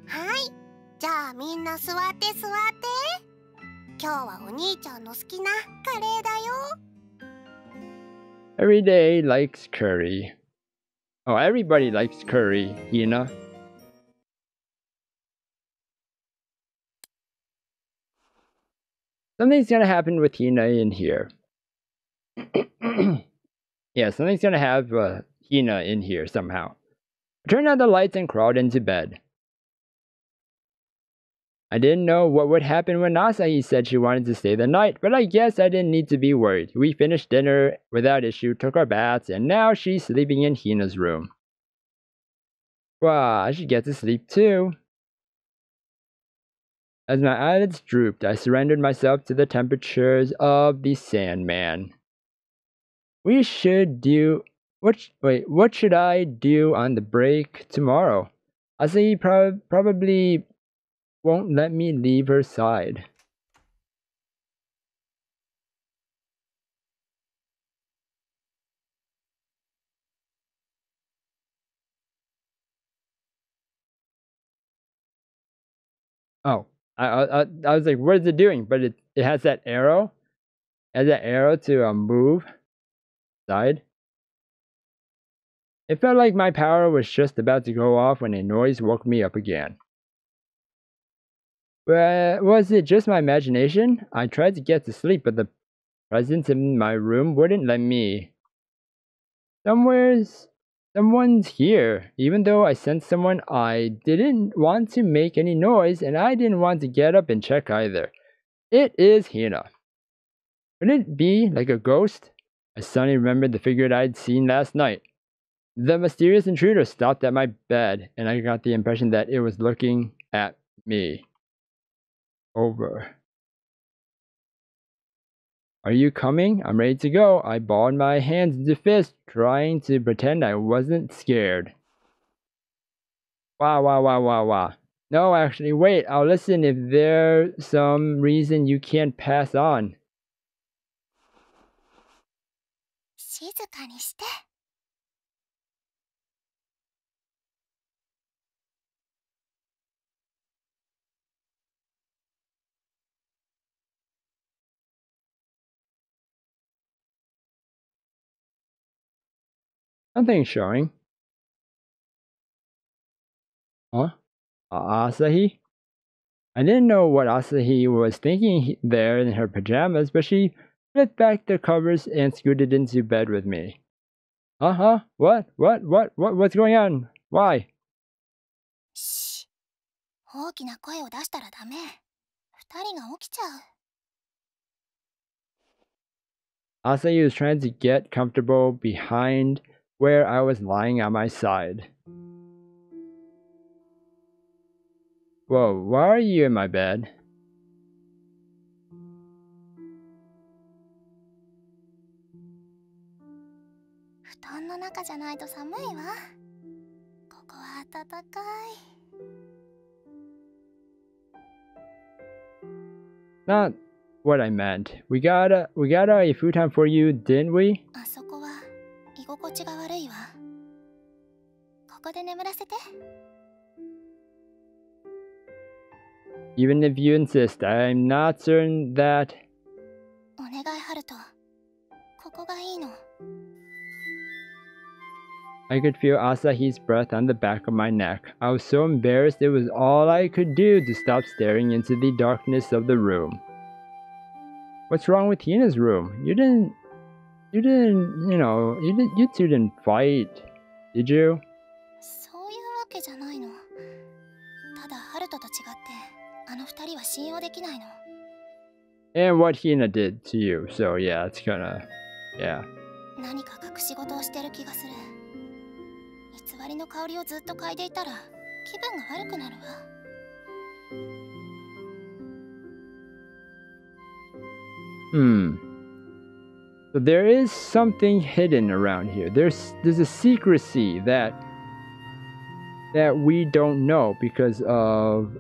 [SPEAKER 2] はい、じゃあみんな座って座って。今日はお兄ちゃんの好きなカレーだよ。
[SPEAKER 1] Every day likes curry. Oh, everybody likes curry, Hina. Something's gonna happen with Hina in here. Yeah, something's gonna have Hina in here somehow. I turned out the lights and crawled into bed. I didn't know what would happen when Asahi said she wanted to stay the night, but I guess I didn't need to be worried. We finished dinner without issue, took our baths, and now she's sleeping in Hina's room. Wow, I should get to sleep too. As my eyelids drooped, I surrendered myself to the temperatures of the Sandman. What should I do on the break tomorrow? Asahi probably won't let me leave her side. Oh, I was like, what is it doing? But it has that arrow. It has that arrow to move side. It felt like my power was just about to go off when a noise woke me up again. Was it just my imagination? I tried to get to sleep, but the presence in my room wouldn't let me. Someone's here. Even though I sensed someone, I didn't want to make any noise, and I didn't want to get up and check either. It is Hina. Could it be like a ghost? I suddenly remembered the figure I'd seen last night. The mysterious intruder stopped at my bed, and I got the impression that it was looking at me. Over. Are you coming? I'm ready to go. I balled my hands into fists, trying to pretend I wasn't scared. Wow. No, actually, wait. I'll listen if there's some reason you can't pass on.
[SPEAKER 2] 静かにして。
[SPEAKER 1] Nothing's showing. Huh? Asahi? I didn't know what Asahi was thinking there in her pajamas, but she flipped back the covers and scooted into bed with me. Uh-huh? What's going on? Why?
[SPEAKER 2] し、大きな声を出したらダメ。二人が起きちゃう。
[SPEAKER 1] Asahi was trying to get comfortable behind where I was lying on my side. Whoa, why are you in my bed?
[SPEAKER 2] 布団の中じゃないと寒いわ。ここは暖かい。
[SPEAKER 1] Not what I meant. We got a futon for you, didn't we?
[SPEAKER 2] あそこは居心地が悪いわ。ここで眠らせて。
[SPEAKER 1] Even if you insist, I'm not certain that...
[SPEAKER 2] お願いハルト。ここがいいの。
[SPEAKER 1] I could feel Asahi's breath on the back of my neck. I was so embarrassed it was all I could do to stop staring into the darkness of the room. What's wrong with Hina's room? You two didn't fight, did you?
[SPEAKER 2] そういうわけじゃないの。ただハルトと違ってあの二人は信用できないの。
[SPEAKER 1] And what Hina did to you, so yeah, it's kinda, yeah.
[SPEAKER 2] 何か隠し事をしてる気がする。偽りの香りをずっと嗅いでいたら気分が悪くなるわ。
[SPEAKER 1] So there is something hidden around here. There's a secrecy that we don't know because of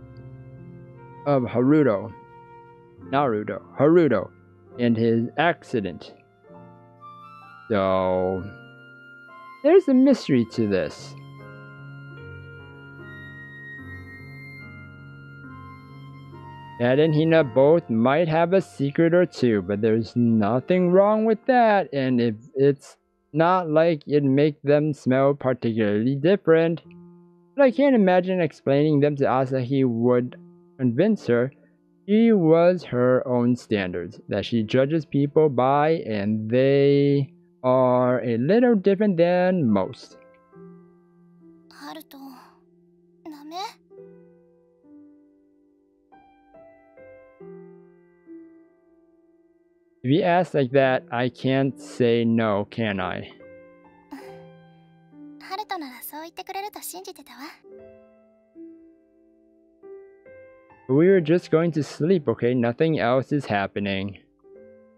[SPEAKER 1] Haruto, and his accident. So there's a mystery to this. Dad and Hina both might have a secret or two, but there's nothing wrong with that, and if it's not like it'd make them smell particularly different. But I can't imagine explaining them to Asahi would convince her. She was her own standards that she judges people by, and they are a little different than most.
[SPEAKER 2] ハルト、ダメ?
[SPEAKER 1] If you ask like that, I can't say no, can I?
[SPEAKER 2] ハルトならそう言ってくれると信じてたわ。
[SPEAKER 1] We were just going to sleep, okay? Nothing else is happening.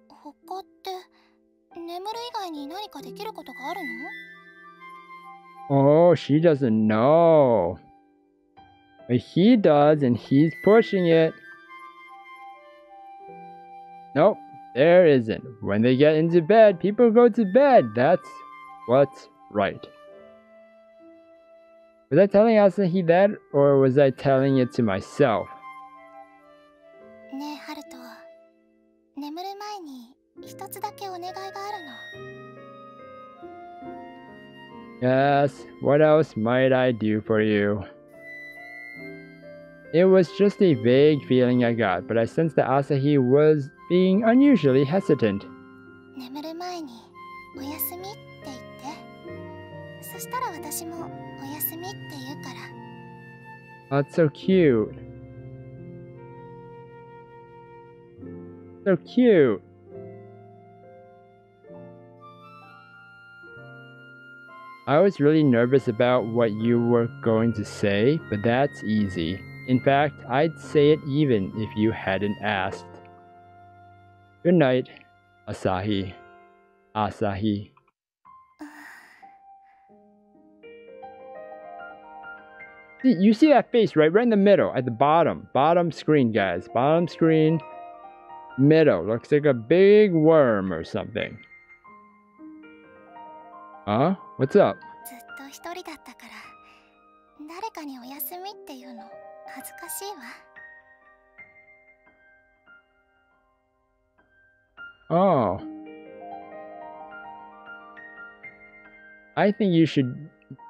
[SPEAKER 2] 他って眠る以外に何かできることがあるの?
[SPEAKER 1] Oh, she doesn't know. But he does, and he's pushing it. Nope, there isn't. When they get into bed, people go to bed. That's what's right. Was I telling Asahi that, or was I telling it to myself?
[SPEAKER 2] ねえハルト、眠る前に一つだけお願いがあるの。
[SPEAKER 1] Yes, what else might I do for you? It was just a vague feeling I got, but I sensed that Asahi was being unusually hesitant.
[SPEAKER 2] 眠る前におやすみって言って。そしたら私もおやすみって言うから。
[SPEAKER 1] That's so cute. So cute. I was really nervous about what you were going to say, but that's easy. In fact, I'd say it even if you hadn't asked. Good night, Asahi. Asahi. You see that face right in the middle, at the bottom. Bottom screen, guys. Bottom screen. Middle. Looks like a big worm or something. Huh? What's up?
[SPEAKER 2] ずっと一人だったから、誰かにおやすみっていうの恥ずかしいわ。
[SPEAKER 1] Oh. I think you should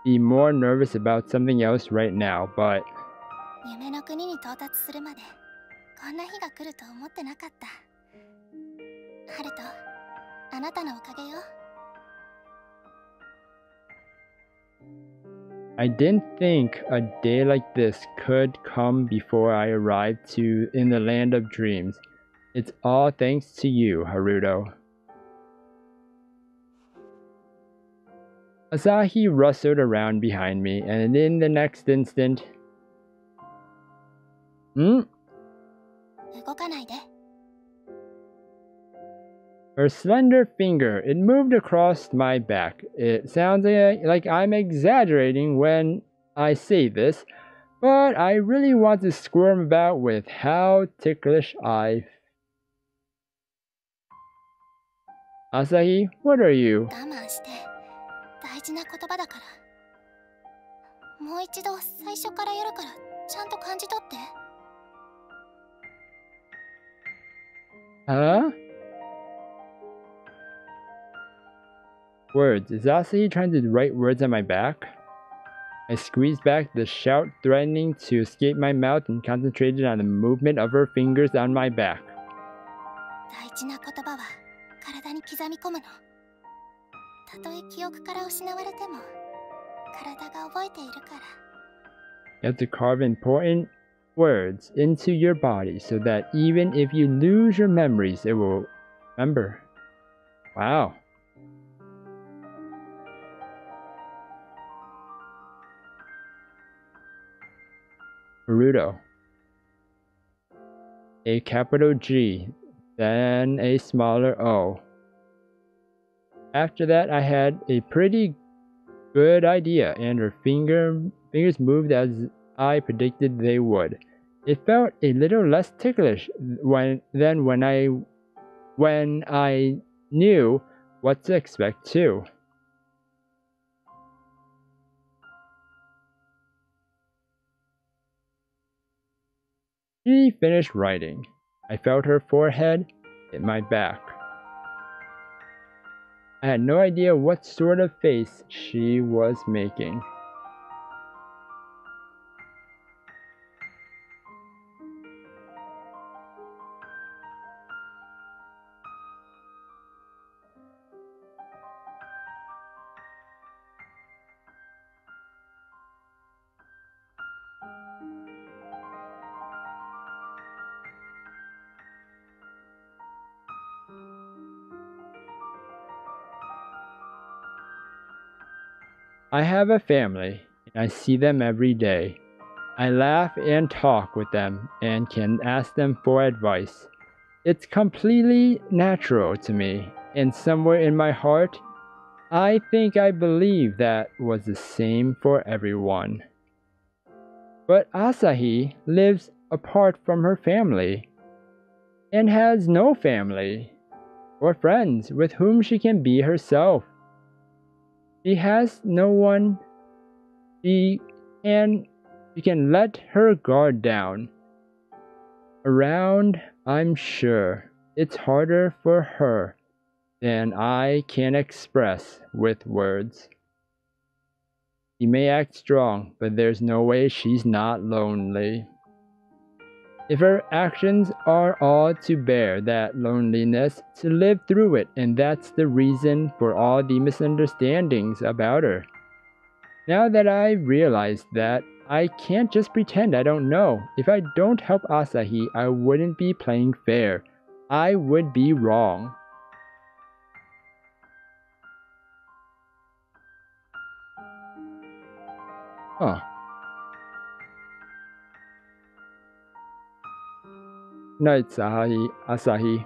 [SPEAKER 1] be more nervous about something else right now, but...
[SPEAKER 2] 夢の国に到達するまで、こんな日が来ると思ってなかった。ハルト、あなたのおかげよ。
[SPEAKER 1] I didn't think a day like this could come before I arrived in the land of dreams. It's all thanks to you, Haruto. Asahi rustled around behind me, and in the next instant...
[SPEAKER 2] 動かないで。
[SPEAKER 1] Her slender finger, it moved across my back. It sounds like I'm exaggerating when I say this, but I really want to squirm about with how ticklish I... Asahi, what are you?
[SPEAKER 2] 我慢して、大事な言葉だから。もう一度最初からやるから、ちゃんと感じ取って。
[SPEAKER 1] Huh? Words. Is Asahi trying to write words on my back? I squeezed back the shout threatening to escape my mouth and concentrated on the movement of her fingers on my back.
[SPEAKER 2] 大事な言葉は体に刻み込むの。たとえ記憶から失われても体が覚えているから。
[SPEAKER 1] You have to carve important words into your body so that even if you lose your memories, it will remember. Wow. Haruto. A capital G, then a smaller O. After that, I had a pretty good idea, and her fingers moved as I predicted they would. It felt a little less ticklish than when I knew what to expect too. She finished writing. I felt her forehead hit my back. I had no idea what sort of face she was making. I have a family, and I see them every day. I laugh and talk with them and can ask them for advice. It's completely natural to me, and somewhere in my heart, I think I believe that was the same for everyone. But Asahi lives apart from her family, and has no family or friends with whom she can be herself. She has no one she can let her guard down. Around, I'm sure it's harder for her than I can express with words. She may act strong, but there's no way she's not lonely. If her actions are all to bear that loneliness, to live through it, and that's the reason for all the misunderstandings about her. Now that I've realized that, I can't just pretend I don't know. If I don't help Asahi, I wouldn't be playing fair. I would be wrong. Huh. Night, Asahi.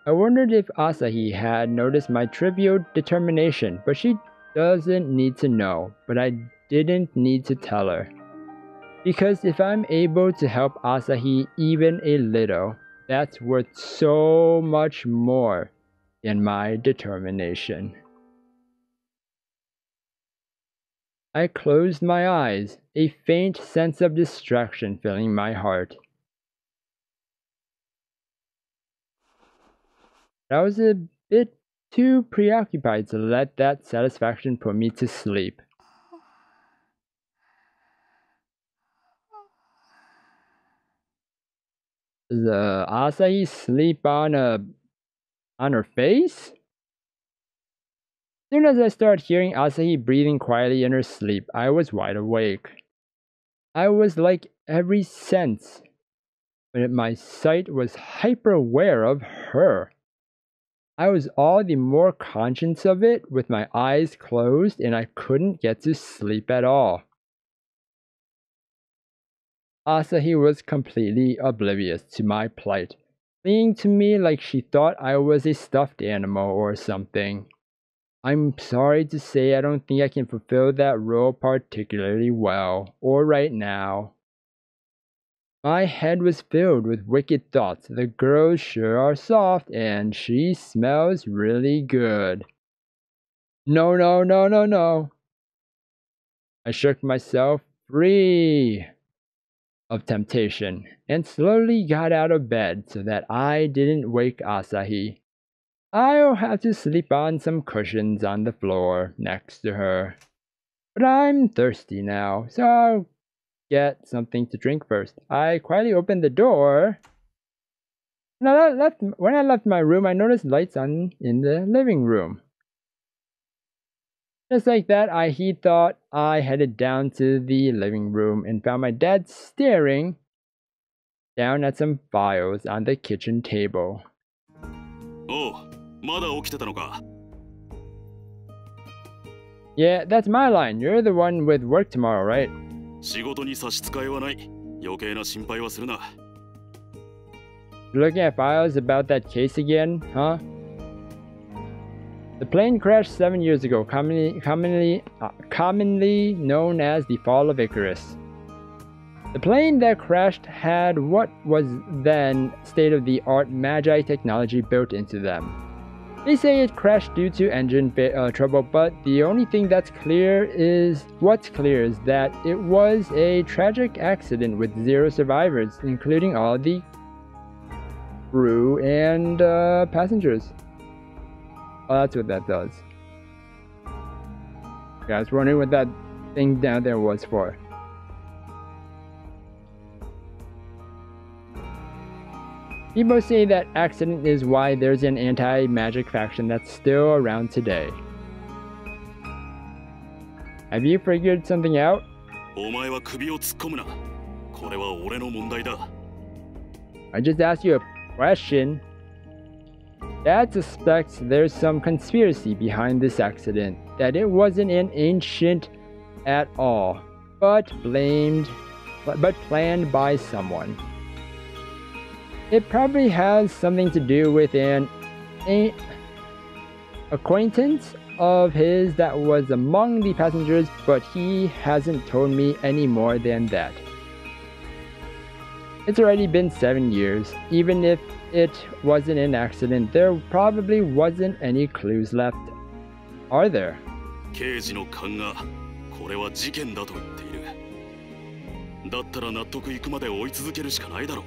[SPEAKER 1] I wondered if Asahi had noticed my trivial determination, but she doesn't need to know, but I didn't need to tell her. Because if I'm able to help Asahi even a little, that's worth so much more than my determination. I closed my eyes, a faint sense of distraction filling my heart. I was a bit too preoccupied to let that satisfaction put me to sleep. Does Asahi sleep on her face? As soon as I started hearing Asahi breathing quietly in her sleep, I was wide awake. I was like every sense, but my sight was hyper aware of her. I was all the more conscious of it with my eyes closed, and I couldn't get to sleep at all. Asahi was completely oblivious to my plight, clinging to me like she thought I was a stuffed animal or something. I'm sorry to say I don't think I can fulfill that role particularly well, or right now. My head was filled with wicked thoughts. The girls sure are soft, and she smells really good. No, no, no, no, no. I shook myself free of temptation, and slowly got out of bed so that I didn't wake Asahi. I'll have to sleep on some cushions on the floor next to her. But I'm thirsty now, so I'll get something to drink first. I quietly opened the door. When I left my room, I noticed lights on in the living room. Just like that, he thought I headed down to the living room and found my dad staring down at some files on the kitchen table.
[SPEAKER 5] Oh, まだ起きてたのか。
[SPEAKER 1] Yeah, that's my line. You're the one with work tomorrow, right?
[SPEAKER 5] 仕事に差し支えはない。余計な心配はするな。
[SPEAKER 1] You're looking at files about that case again, huh? The plane crashed 7 years ago, commonly known as the Fall of Icarus. The plane that crashed had what was then state-of-the-art Magi technology built into them. They say it crashed due to engine trouble, but the only thing what's clear is that it was a tragic accident with 0 survivors, including all the crew and passengers. Oh, that's what that does. Yeah, I was wondering what that thing down there was for. People say that accident is why there's an anti-magic faction that's still around today. Have you figured something out?
[SPEAKER 5] お前は首を突っ込むな。これは俺の問題だ。
[SPEAKER 1] I just asked you a question. Dad suspects there's some conspiracy behind this accident, that it wasn't an ancient at all, but planned by someone. It probably has something to do with an acquaintance of his that was among the passengers, but he hasn't told me any more than that. It's already been 7 years. Even if it wasn't an accident, there probably wasn't any clues left, are there?
[SPEAKER 5] 刑事の勘がこれは事件だと言っている。だったら納得いくまで追い続けるしかないだろう。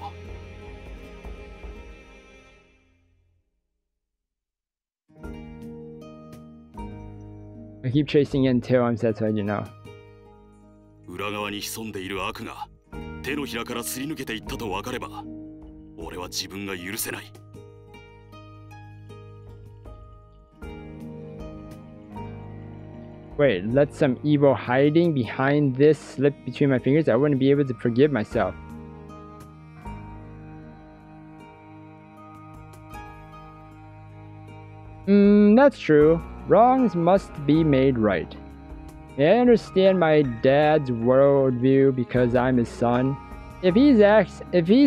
[SPEAKER 1] I keep chasing it until I'm satisfied, you know.
[SPEAKER 5] 裏側に潜んでいる悪が手のひらからすり抜けていったと分かれば、俺は自分が許せない。
[SPEAKER 1] Wait, let some evil hiding behind this slip between my fingers? I wouldn't be able to forgive myself. That's true. Wrongs must be made right. May I understand my dad's worldview because I'm his son? If he's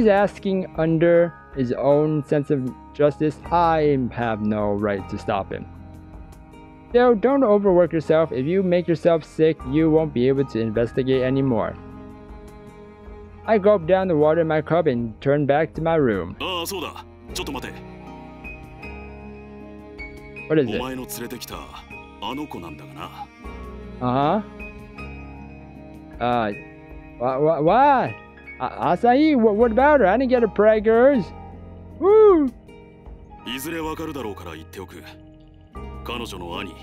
[SPEAKER 1] asking under his own sense of justice, I have no right to stop him. So don't overwork yourself. If you make yourself sick, you won't be able to investigate anymore. I gulped down the water in my cup and turned back to my room.
[SPEAKER 5] ああ、そうだ。ちょっと待て。
[SPEAKER 1] What is it?
[SPEAKER 5] お前の連れてきたあの子なんだがな。
[SPEAKER 1] What? Asahi? What about her? I didn't get her preggers. Woo!
[SPEAKER 5] いずれわかるだろうから言っておく。彼女の兄、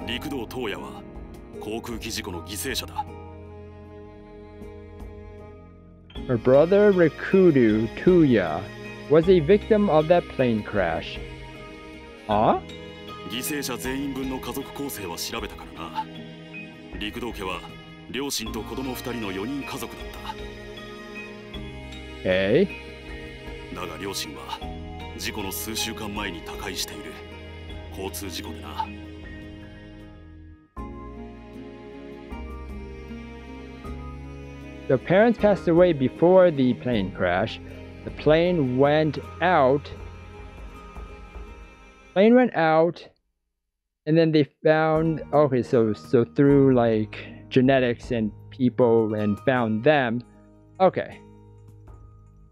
[SPEAKER 5] 陸道東也は航空機事故の犠牲者だ。
[SPEAKER 1] Her brother Rikudo Tuya was a victim of that plane crash. Huh?
[SPEAKER 5] 犠牲者全員分の家族構成は調べたからな。陸道家は両親と子供2人の4人家族だった。
[SPEAKER 1] Okay.
[SPEAKER 5] だが両親は事故の数週間前に他界している。交通事故でな。
[SPEAKER 1] The parents passed away before the plane crash. The plane went out. And then they found, okay, so through like genetics and people and found them. Okay.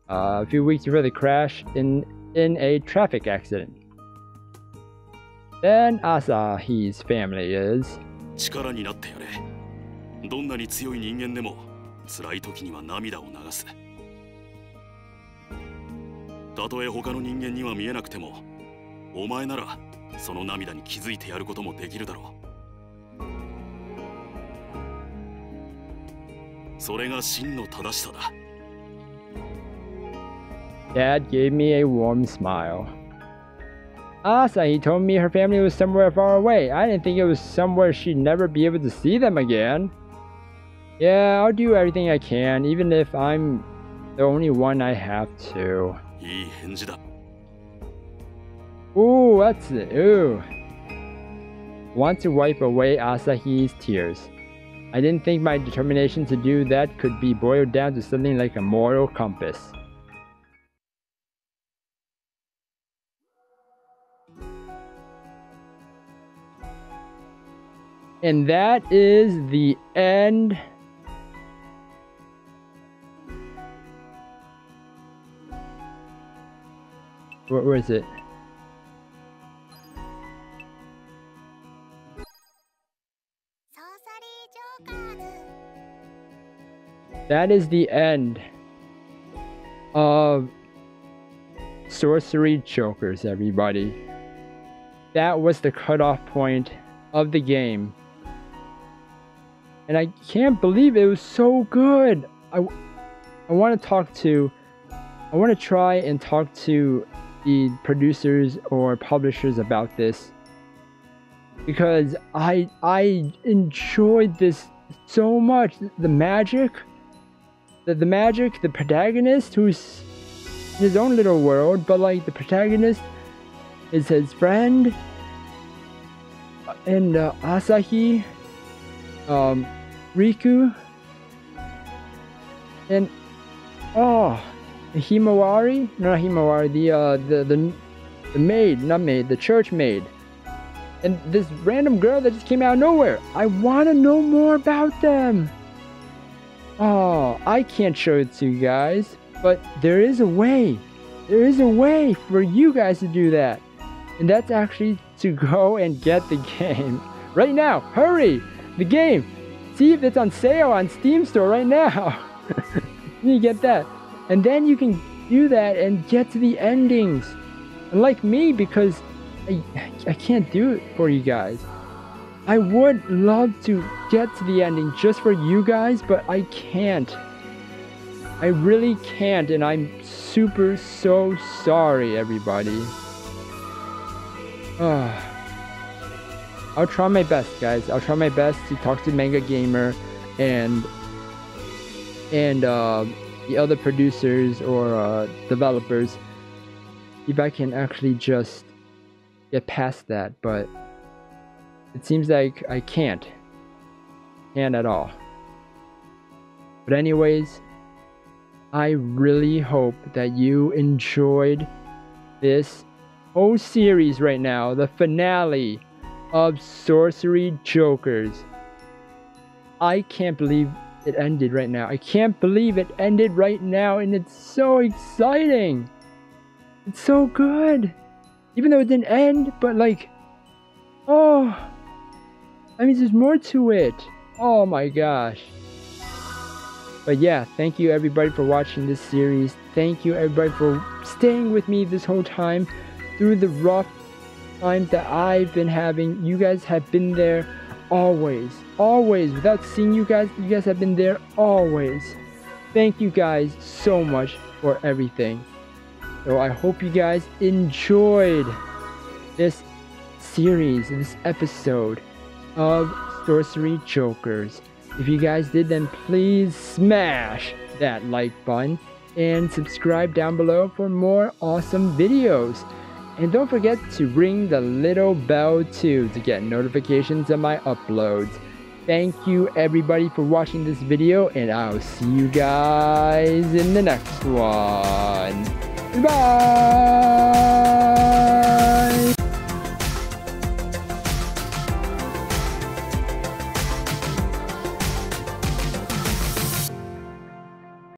[SPEAKER 1] A few weeks before the crash in a traffic accident. Then Asahi's family is.
[SPEAKER 5] 力になってやれ。どんなに強い人間でも辛い時には涙を流す。たとえ他の人間には見えなくても、お前ならその涙に気づいてやることもできるだろう。それが真の正しさだ。
[SPEAKER 1] Dad gave me a warm smile. Asahi told me her family was somewhere far away. I didn't think it was somewhere she'd never be able to see them again. Yeah, I'll do everything I can, even if I'm the only one I have to.
[SPEAKER 5] いい返事だ。
[SPEAKER 1] Ooh, that's it. Ooh. Want to wipe away Asahi's tears. I didn't think my determination to do that could be boiled down to something like a moral compass. And that is the end. Where is it? That is the end of Sorcery Jokers, everybody. That was the cutoff point of the game. And I can't believe it was so good. I want to try and talk to the producers or publishers about this, because I enjoyed this so much. The magic, the protagonist, who's in his own little world, but like the protagonist is his friend, and Asahi, Riku, and Himawari, not Himawari, the maid, not maid, the church maid, and this random girl that just came out of nowhere. I want to know more about them. Oh, I can't show it to you guys, but there is a way. There is a way for you guys to do that, and that's actually to go and get the game right now. Hurry, the game. See if it's on sale on Steam Store right now. You get that. And then you can do that and get to the endings. Unlike me, because I can't do it for you guys. I would love to get to the ending just for you guys, but I can't. I really can't, and I'm so sorry, everybody. I'll try my best, guys. I'll try my best to talk to Manga Gamer and the other producers or developers, if I can actually just get past that, but it seems like I can't at all. But anyways, I really hope that you enjoyed this whole series right now, the finale of Sorcery Jokers. I can't believe it ended right now. I can't believe it ended right now, and it's so exciting. It's so good. Even though it didn't end, but like, oh, I mean, there's more to it. Oh my gosh. But yeah, thank you everybody for watching this series. Thank you everybody for staying with me this whole time through the rough times that I've been having. You guys have been there always. Without seeing you guys have been there always. Thank you guys so much for everything. So I hope you guys enjoyed this series, this episode of Sorcery Jokers. If you guys did, then please smash that like button and subscribe down below for more awesome videos. And don't forget to ring the little bell too to get notifications of my uploads. Thank you everybody for watching this video, and I'll see you guys in the next one. Bye!